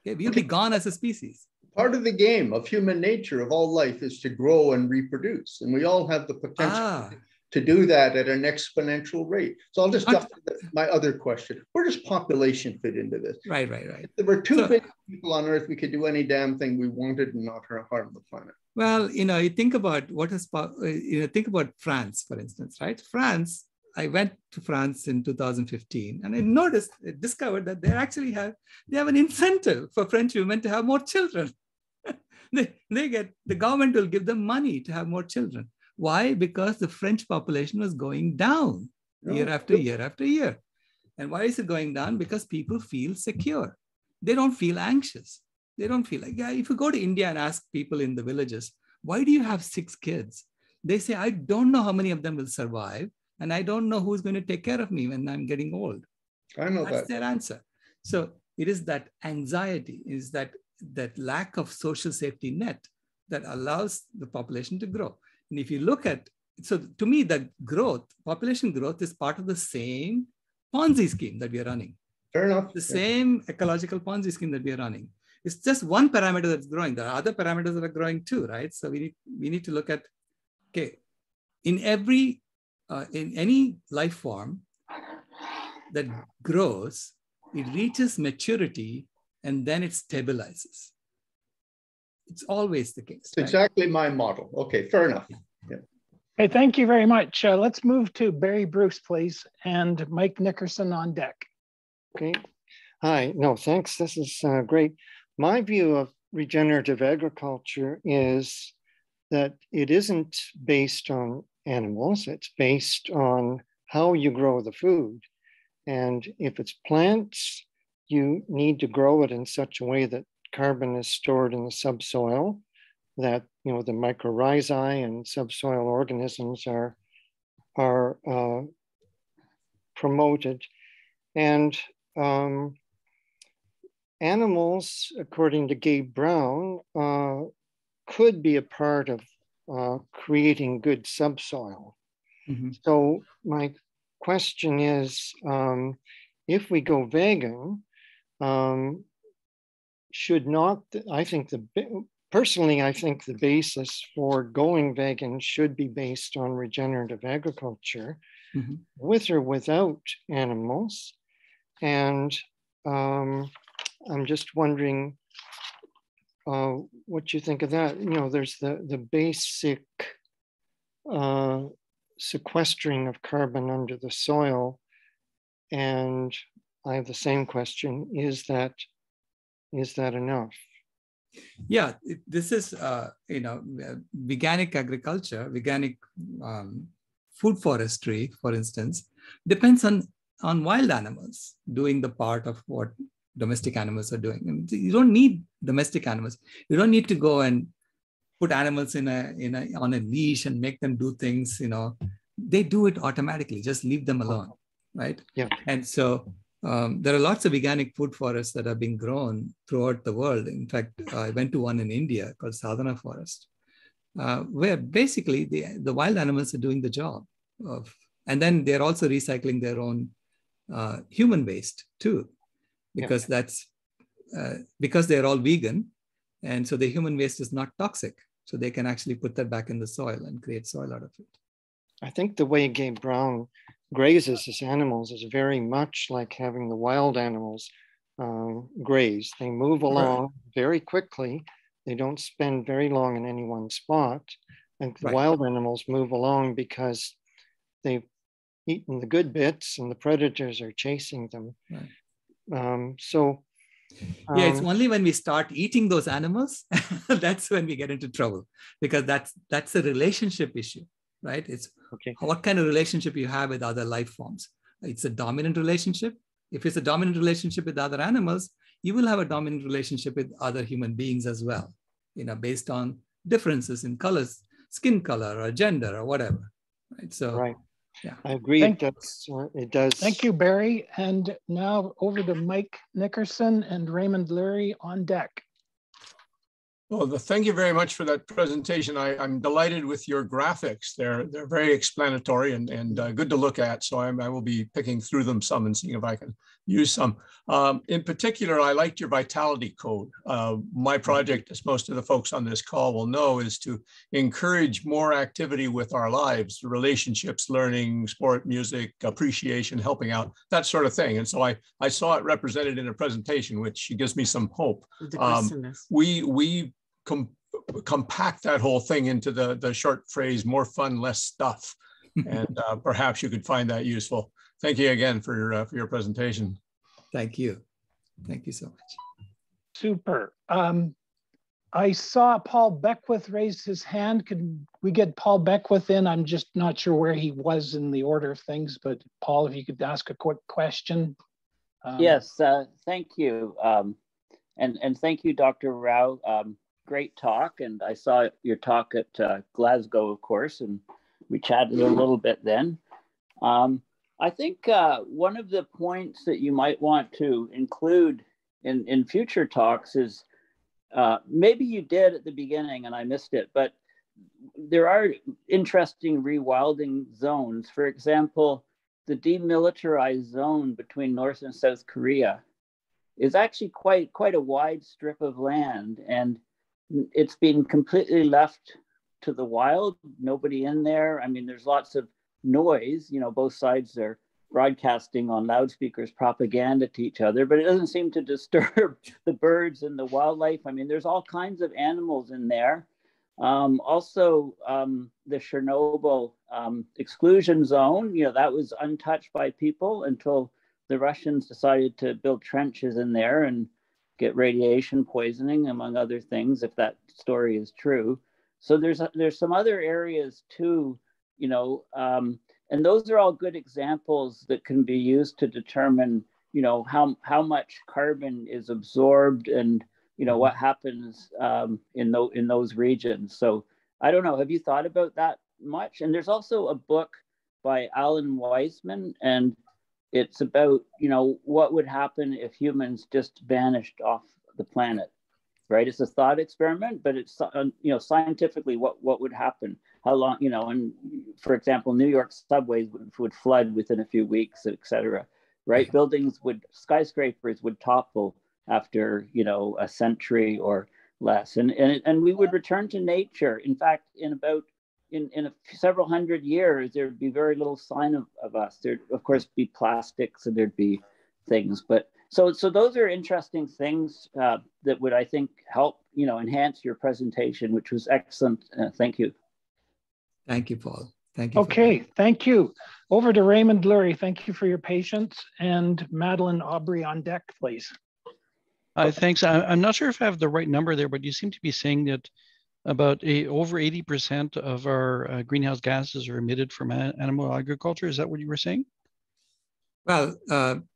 B: Okay, we'll be gone as a species.
E: Part of the game of human nature, of all life, is to grow and reproduce. And we all have the potential to do that at an exponential rate. So I'll just jump to my other question. Where does population fit into this?
B: Right.
E: If there were 2 billion people on Earth, we could do any damn thing we wanted and not harm the planet.
B: Well, you think about think about France, for instance, right? France, I went to France in 2015 and I discovered that they have an incentive for French women to have more children. The government will give them money to have more children. Why? Because the French population was going down year after year after year. And why is it going down? Because people feel secure. They don't feel anxious. They don't feel like, if you go to India and ask people in the villages, why do you have 6 kids? They say, I don't know how many of them will survive. And I don't know who's going to take care of me when I'm getting old.
E: I know
B: That's their answer. So it is that anxiety, is that lack of social safety net that allows the population to grow. And if you look at, so to me, the population growth is part of the same Ponzi scheme that we are running.
E: Fair enough.
B: The same ecological Ponzi scheme that we are running. It's just one parameter that's growing. There are other parameters that are growing too, right? So we need to look at, okay, in any life form that grows, it reaches maturity and then it stabilizes. It's always the case.
E: It's exactly my model. Okay, fair enough. Yeah.
A: Hey, thank you very much. Let's move to Barry Bruce, please, and Mike Nickerson on deck.
F: Okay. Hi. No, thanks. This is great. My view of regenerative agriculture is that it isn't based on animals. It's based on how you grow the food. And if it's plants, you need to grow it in such a way that carbon is stored in the subsoil, that the mycorrhizae and subsoil organisms are promoted. And animals, according to Gabe Brown, could be a part of creating good subsoil.
B: Mm-hmm.
F: So my question is, if we go vegan, should not, personally, I think the basis for going vegan should be based on regenerative agriculture,
B: mm-hmm.
F: with or without animals. And I'm just wondering what you think of that. There's the basic sequestering of carbon under the soil. And I have the same question, is that enough?
B: Yeah, this is, veganic agriculture, veganic food forestry, for instance, depends on wild animals doing the part of what domestic animals are doing. And you don't need domestic animals. You don't need to go and put animals on a leash and make them do things. They do it automatically. Just leave them alone, right?
F: Yeah.
B: And so there are lots of veganic food forests that are being grown throughout the world. In fact, I went to one in India called Sadhana Forest, where basically the wild animals are doing the job and then they're also recycling their own human waste too, because that's because they're all vegan, and so the human waste is not toxic. So they can actually put that back in the soil and create soil out of it.
F: I think the way Gabe Brown grazes his animals is very much like having the wild animals graze. They move along very quickly. They don't spend very long in any one spot. And the wild animals move along because they've eaten the good bits and the predators are chasing them.
B: Yeah, it's only when we start eating those animals that's when we get into trouble, because that's a relationship issue, right? It's what kind of relationship you have with other life forms. It's a dominant relationship. If it's a dominant relationship with other animals, you will have a dominant relationship with other human beings as well, based on differences in colors, skin color or gender or whatever, right? So, yeah.
F: I agree. It does.
A: Thank you, Barry. And now over to Mike Nickerson and Raymond Lurie on deck.
G: Well, thank you very much for that presentation. I'm delighted with your graphics. They're very explanatory and good to look at. So I will be picking through them some and seeing if I can use some. In particular, I liked your vitality code. My project, as most of the folks on this call will know, is to encourage more activity with our lives, relationships, learning, sport, music, appreciation, helping out, that sort of thing. And so I saw it represented in a presentation, which gives me some hope. We compact that whole thing into the short phrase, more fun, less stuff. And perhaps you could find that useful. Thank you again for your presentation.
B: Thank you. Thank you so much.
A: Super. I saw Paul Beckwith raise his hand. Could we get Paul Beckwith in? I'm just not sure where he was in the order of things, but Paul, if you could ask a quick question.
H: Yes, thank you. And thank you, Dr. Rao. Great talk. And I saw your talk at Glasgow, of course, and we chatted a little bit then. I think one of the points that you might want to include in future talks is, maybe you did at the beginning and I missed it, but there are interesting rewilding zones. For example, the demilitarized zone between North and South Korea is actually quite a wide strip of land, and it's been completely left to the wild, nobody in there. I mean, there's lots of noise, both sides are broadcasting on loudspeakers propaganda to each other, but it doesn't seem to disturb the birds and the wildlife. I mean, there's all kinds of animals in there. Also, the Chernobyl exclusion zone, that was untouched by people until the Russians decided to build trenches in there and get radiation poisoning, among other things, if that story is true. So there's some other areas too, and those are all good examples that can be used to determine, how much carbon is absorbed and, what happens in those regions. So I don't know, have you thought about that much? And there's also a book by Alan Weisman, and it's about, what would happen if humans just vanished off the planet, right? It's a thought experiment, but it's, scientifically what would happen, how long, and for example, New York subways would flood within a few weeks, et cetera, right? Skyscrapers would topple after, a century or less. And we would return to nature. In fact, in several hundred years, there'd be very little sign of us. There'd, of course, be plastics and there'd be things. But so those are interesting things that would, I think, help, enhance your presentation, which was excellent. Thank you.
B: Thank you, Paul. Thank you.
A: Okay, thank you. Over to Raymond Lurie. Thank you for your patience. And Madeline Aubrey on deck, please.
I: Thanks. I'm not sure if I have the right number there, but you seem to be saying that about over 80% of our greenhouse gases are emitted from animal agriculture. Is that what you were saying?
B: Well,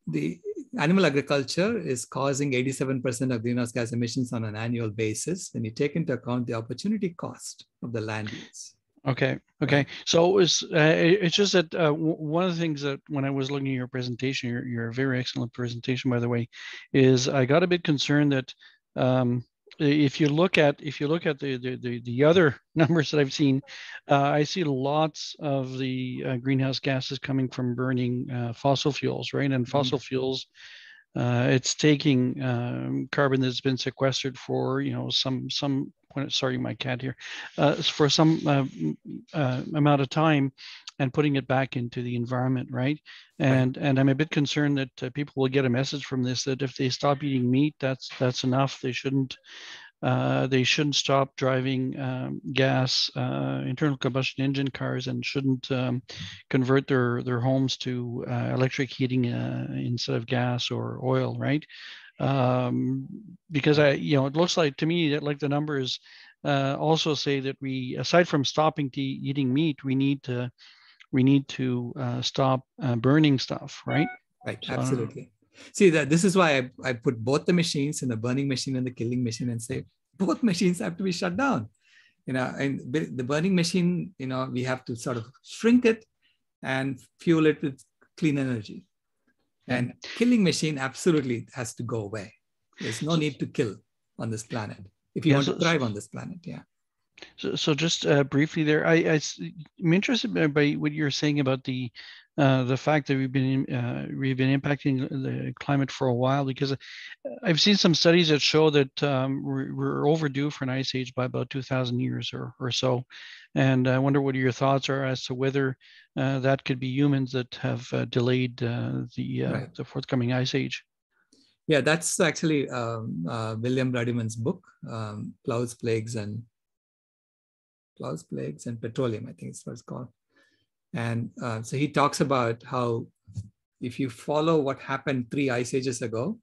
B: the animal agriculture is causing 87% of greenhouse gas emissions on an annual basis when you take into account the opportunity cost of the land use.
I: Okay. So it's just that one of the things that when I was looking at your presentation, your very excellent presentation, by the way, is I got a bit concerned that if you look at the other numbers that I've seen, I see lots of the greenhouse gases coming from burning fossil fuels, right? And fossil fuels It's taking carbon that's been sequestered for, some sorry, my cat here, for some amount of time, and putting it back into the environment, right? And I'm a bit concerned that people will get a message from this that if they stop eating meat, that's enough. They shouldn't stop driving gas internal combustion engine cars, and shouldn't convert their homes to electric heating instead of gas or oil, right? Because it looks like to me that like the numbers also say that we, aside from stopping eating meat, we need to stop burning stuff, right?
B: Right, so, absolutely. See, that this is why I put both the machines, in the burning machine and the killing machine, and say both machines have to be shut down. And the burning machine, we have to sort of shrink it and fuel it with clean energy. And killing machine absolutely has to go away. There's no need to kill on this planet if you want to thrive on this planet. Yeah.
I: So just briefly there, I'm interested by what you're saying about the fact that we've been impacting the climate for a while, because I've seen some studies that show that we're overdue for an ice age by about 2,000 years or so. And I wonder what your thoughts are as to whether that could be humans that have delayed the forthcoming ice age.
B: Yeah, that's actually William Ruddiman's book, Clouds, Plagues, and Petroleum, I think it's what it's called. And so he talks about how if you follow what happened 3 ice ages ago,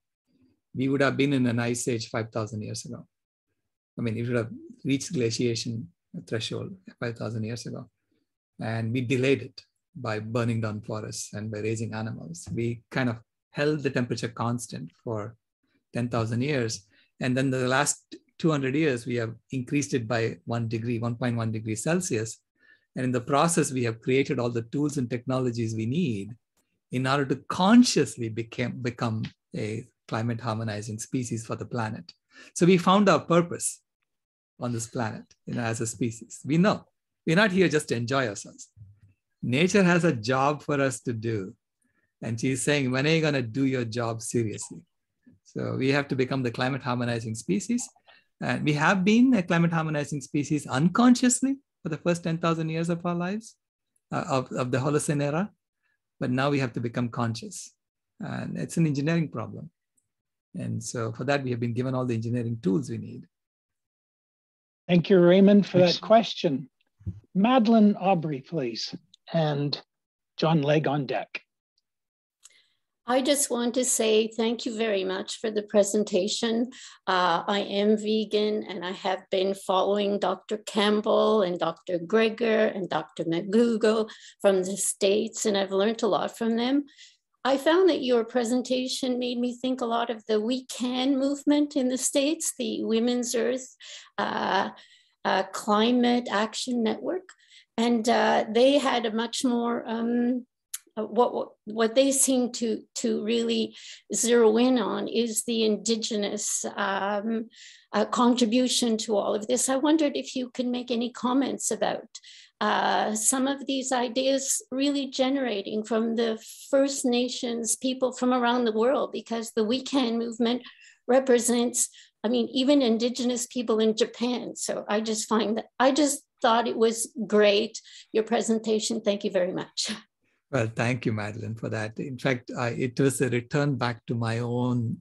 B: we would have been in an ice age 5,000 years ago. I mean, it would have reached glaciation threshold 5,000 years ago. And we delayed it by burning down forests and by raising animals. We kind of held the temperature constant for 10,000 years. And then the last 200 years, we have increased it by 1.1 degrees Celsius. And in the process, we have created all the tools and technologies we need in order to consciously become a climate harmonizing species for the planet. So we found our purpose on this planet, as a species. We know we're not here just to enjoy ourselves. Nature has a job for us to do. And she's saying, when are you going to do your job seriously? So we have to become the climate harmonizing species. And we have been a climate harmonizing species unconsciously for the first 10,000 years of our lives, of the Holocene era. But now we have to become conscious. And it's an engineering problem. And so for that, we have been given all the engineering tools we need.
A: Thank you, Raymond, for that question. Madeline Aubrey, please. And John Legg on deck.
J: I just want to say thank you very much for the presentation. I am vegan and I have been following Dr. Campbell and Dr. Greger and Dr. McGougal from the States, and I've learned a lot from them. I found that your presentation made me think a lot of the We Can movement in the States, the Women's Earth Climate Action Network. And they had a much more, what they seem to really zero in on is the Indigenous contribution to all of this. I wondered if you could make any comments about some of these ideas really generating from the First Nations people from around the world, because the We Can movement represents, I mean, even Indigenous people in Japan. So I just thought it was great, your presentation. Thank you very much.
B: Well, thank you, Madeline, for that. In fact, it was a return back to my own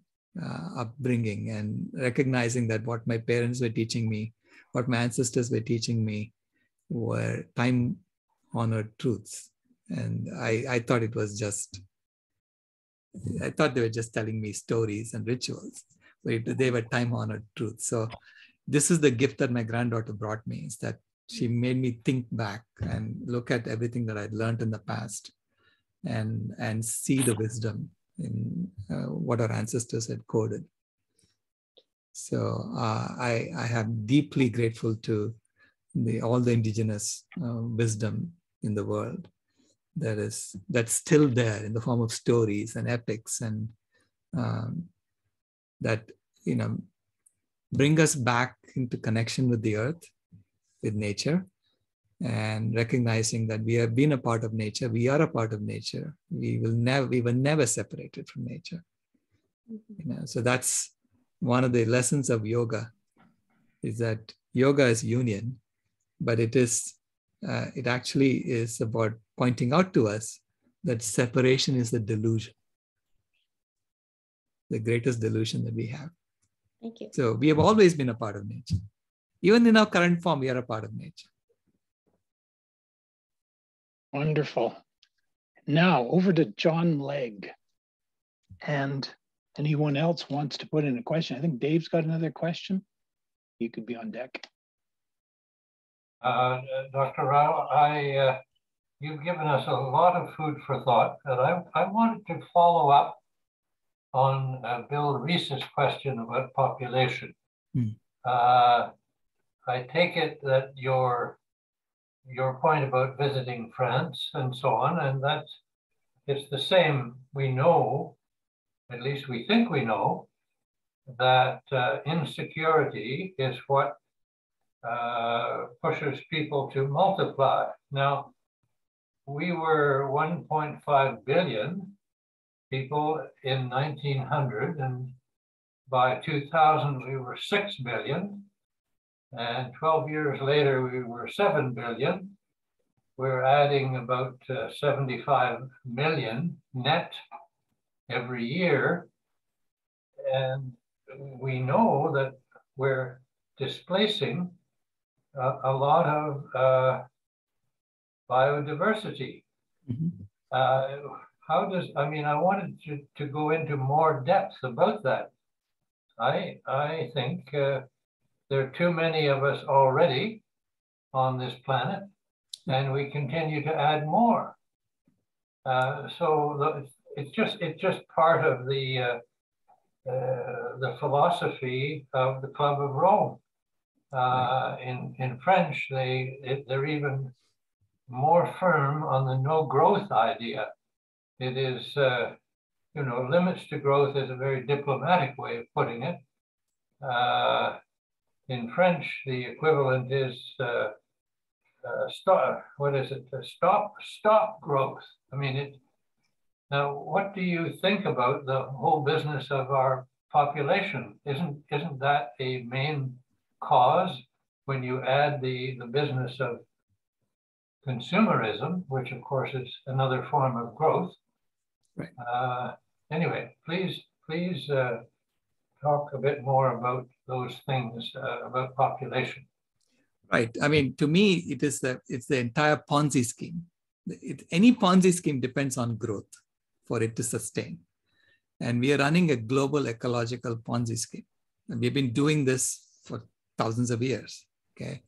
B: upbringing and recognizing that what my parents were teaching me, what my ancestors were teaching me, were time-honored truths. And I thought it was just, I thought they were just telling me stories and rituals, but they were time-honored truths. So this is the gift that my granddaughter brought me, is that she made me think back and look at everything that I'd learned in the past and see the wisdom in what our ancestors had coded. So I am deeply grateful to all the indigenous wisdom in the world that's still there in the form of stories and epics, and that bring us back into connection with the earth, with nature, and recognizing that we have been a part of nature, we are a part of nature, we were never separated from nature. So that's one of the lessons of yoga, is that yoga is union, but it actually is about pointing out to us that separation is the delusion, the greatest delusion that we have.
J: Thank you.
B: So we have always been a part of nature. Even in our current form, we are a part of nature.
A: Wonderful. Now over to John Legg. And anyone else wants to put in a question? I think Dave's got another question. You could be on deck.
K: Dr. Rao, you've given us a lot of food for thought, and I wanted to follow up on Bill Reese's question about population. I take it that your point about visiting France and so on, and that it's the same. We know, at least we think we know, that insecurity is what pushes people to multiply. Now, we were 1.5 billion people in 1900, and by 2000 we were 6 billion, and 12 years later we were 7 billion. We're adding about 75 million net every year, and we know that we're displacing a lot of biodiversity. How does, I mean, I wanted to go into more depth about that. I think there are too many of us already on this planet, and we continue to add more. So it's just part of the philosophy of the Club of Rome. In French, they're even more firm on the no growth idea. It is, limits to growth is a very diplomatic way of putting it. In French, the equivalent is stop. What is it? Stop growth. I mean, now, what do you think about the whole business of our population? Isn't that a main cause when you add the business of consumerism, which of course is another form of growth? Right. Anyway, please talk a bit more about those things about population.
B: Right. I mean, to me, it's the entire Ponzi scheme. Any Ponzi scheme depends on growth for it to sustain. And we are running a global ecological Ponzi scheme. And we've been doing this for thousands of years. Okay.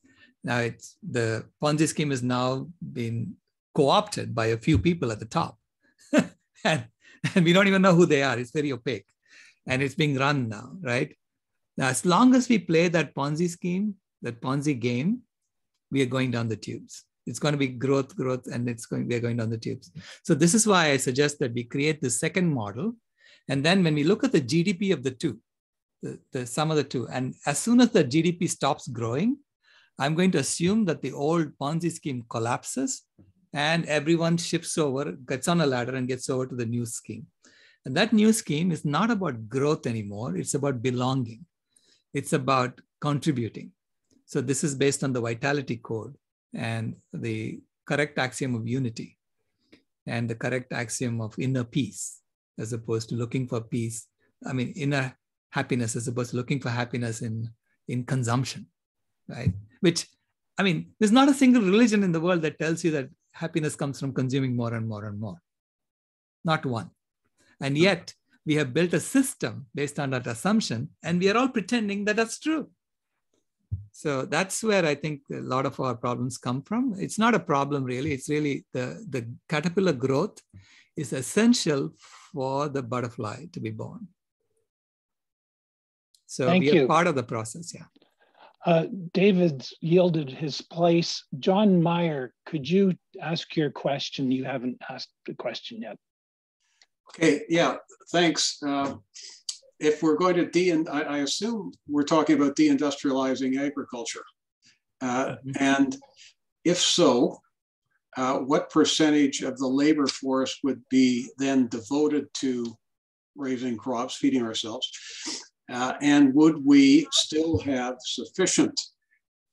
B: Now the Ponzi scheme has now been co-opted by a few people at the top. and we don't even know who they are. It's very opaque. And it's being run now, right? Now, as long as we play that Ponzi scheme, that Ponzi game, we are going down the tubes. It's going to be growth, and we are going down the tubes. So this is why I suggest that we create the second model. And then when we look at the GDP of the two, the sum of the two, and as soon as the GDP stops growing, I'm going to assume that the old Ponzi scheme collapses and everyone shifts over, gets on a ladder and gets over to the new scheme. And that new scheme is not about growth anymore. It's about belonging. It's about contributing. So this is based on the vitality code and the correct axiom of unity and the correct axiom of inner peace, as opposed to looking for peace. I mean, inner happiness as opposed to looking for happiness in consumption, right? Which, I mean, there's not a single religion in the world that tells you that happiness comes from consuming more and more and more. Not one. And yet we have built a system based on that assumption, and we are all pretending that that's true. So that's where I think a lot of our problems come from. It's not a problem really. It's really the caterpillar growth is essential for the butterfly to be born. So we are part of the process, yeah.
A: David's yielded his place. John Meyer, could you ask your question? You haven't asked the question yet.
L: Okay, yeah, thanks. If we're going to I assume we're talking about deindustrializing agriculture. And if so, what percentage of the labor force would be then devoted to raising crops, feeding ourselves? And would we still have sufficient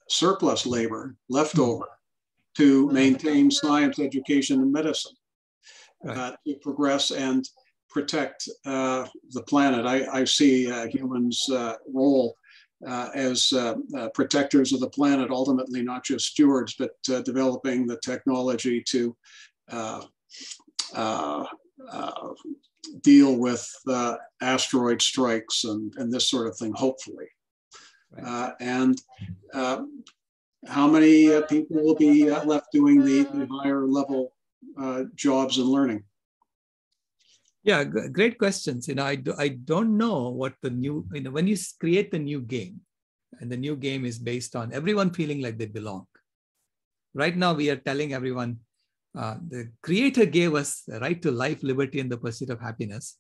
L: surplus labor left over to maintain science, education, and medicine to progress and protect the planet? I see humans' role as protectors of the planet, ultimately not just stewards, but developing the technology to deal with asteroid strikes and this sort of thing, hopefully. And how many people will be left doing the higher level jobs and learning?
B: Yeah, great questions. I don't know what the new, when you create the new game, and the new game is based on everyone feeling like they belong. Right now, we are telling everyone, the creator gave us the right to life, liberty, and the pursuit of happiness.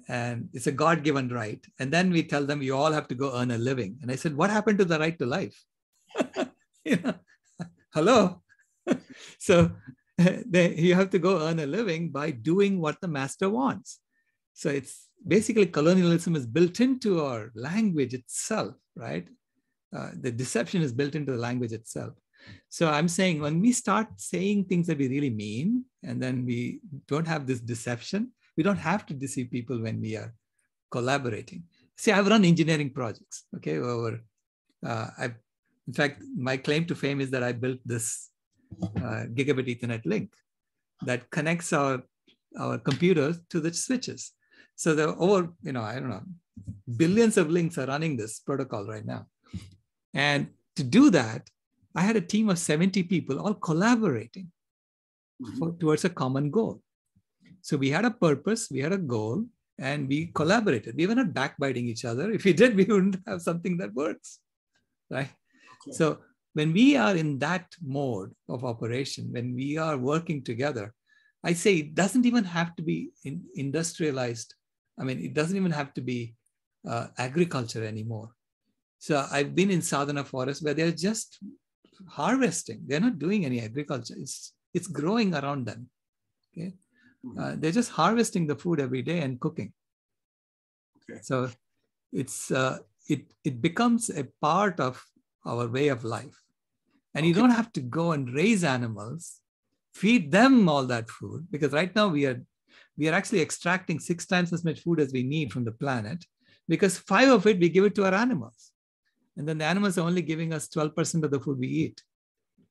B: And it's a God-given right. And then we tell them, you all have to go earn a living. And I said, what happened to the right to life? Hello? So you have to go earn a living by doing what the master wants. So it's basically colonialism is built into our language itself, right? The deception is built into the language itself. So I'm saying when we start saying things that we really mean, and then we don't have this deception, we don't have to deceive people when we are collaborating. See, I've run engineering projects, okay? In fact, my claim to fame is that I built this gigabit Ethernet link that connects our computers to the switches. So there are over, I don't know, billions of links are running this protocol right now. And to do that, I had a team of 70 people all collaborating towards a common goal. So we had a purpose, we had a goal, and we collaborated. We were not backbiting each other. If we did, we wouldn't have something that works, right? Okay. So when we are in that mode of operation, when we are working together, I say it doesn't even have to be industrialized. I mean, it doesn't even have to be agriculture anymore. So I've been in Sadhana forest where they're just harvesting. They're not doing any agriculture. It's growing around them. Okay, they're just harvesting the food every day and cooking. Okay. So it becomes a part of our way of life, and you don't have to go and raise animals, feed them all that food, because right now we are actually extracting 6 times as much food as we need from the planet, because 5 of it we give it to our animals. And then the animals are only giving us 12% of the food we eat.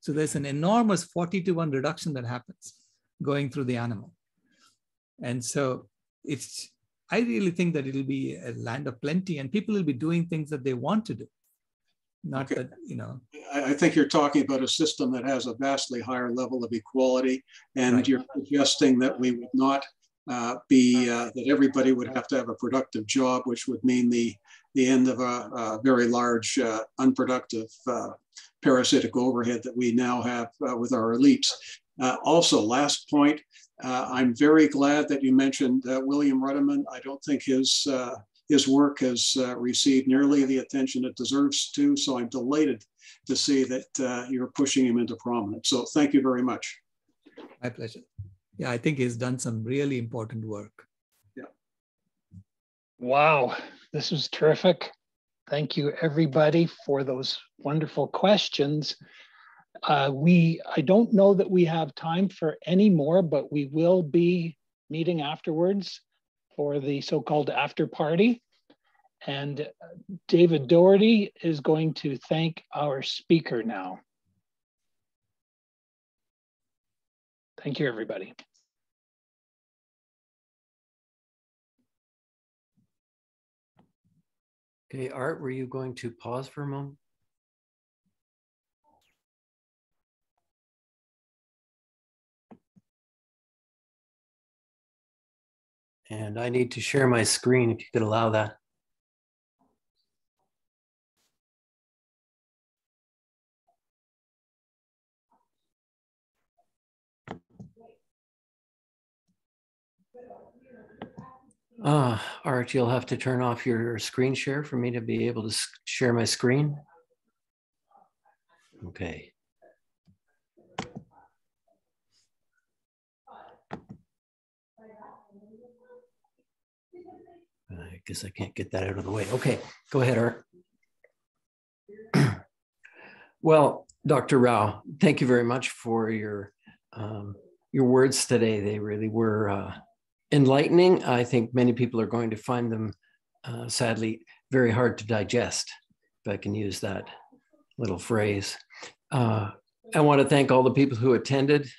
B: So there's an enormous 40-to-1 reduction that happens going through the animal. And so I really think that it'll be a land of plenty and people will be doing things that they want to do. Not that,
L: I think you're talking about a system that has a vastly higher level of equality, and you're suggesting that we would not that everybody would have to have a productive job, which would mean the end of a very large unproductive parasitic overhead that we now have with our elites. Also, last point, I'm very glad that you mentioned William Rudiman. I don't think his work has received nearly the attention it deserves to, so I'm delighted to see that you're pushing him into prominence. So thank you very much.
B: My pleasure. Yeah, I think he's done some really important work.
L: Yeah.
A: Wow, this was terrific. Thank you, everybody, for those wonderful questions. I don't know that we have time for any more, but we will be meeting afterwards for the so-called after party. And David Doherty is going to thank our speaker now. Thank you, everybody.
D: Okay, Art, were you going to pause for a moment? And I need to share my screen if you could allow that. Art, you'll have to turn off your screen share for me to be able to share my screen. Okay. I guess I can't get that out of the way. Okay, go ahead, Art. Well, Dr. Rao, thank you very much for your words today. They really were enlightening. I think many people are going to find them, sadly, very hard to digest, if I can use that little phrase. I want to thank all the people who attended.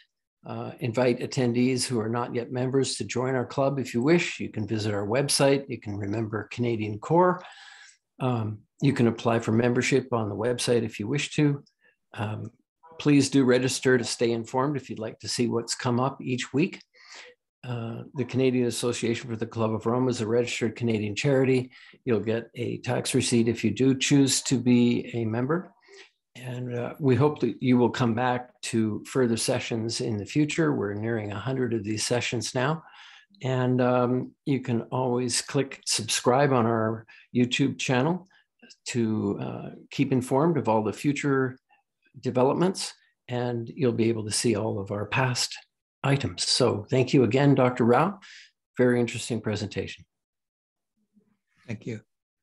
D: Invite attendees who are not yet members to join our club if you wish. You can visit our website. You can remember Canadian Core. You can apply for membership on the website if you wish to. Please do register to stay informed if you'd like to see what's come up each week. The Canadian Association for the Club of Rome is a registered Canadian charity. You'll get a tax receipt if you do choose to be a member. And we hope that you will come back to further sessions in the future. We're nearing 100 of these sessions now. And you can always click subscribe on our YouTube channel to keep informed of all the future developments, and you'll be able to see all of our past items. So thank you again, Dr. Rao. Very interesting presentation.
B: Thank you.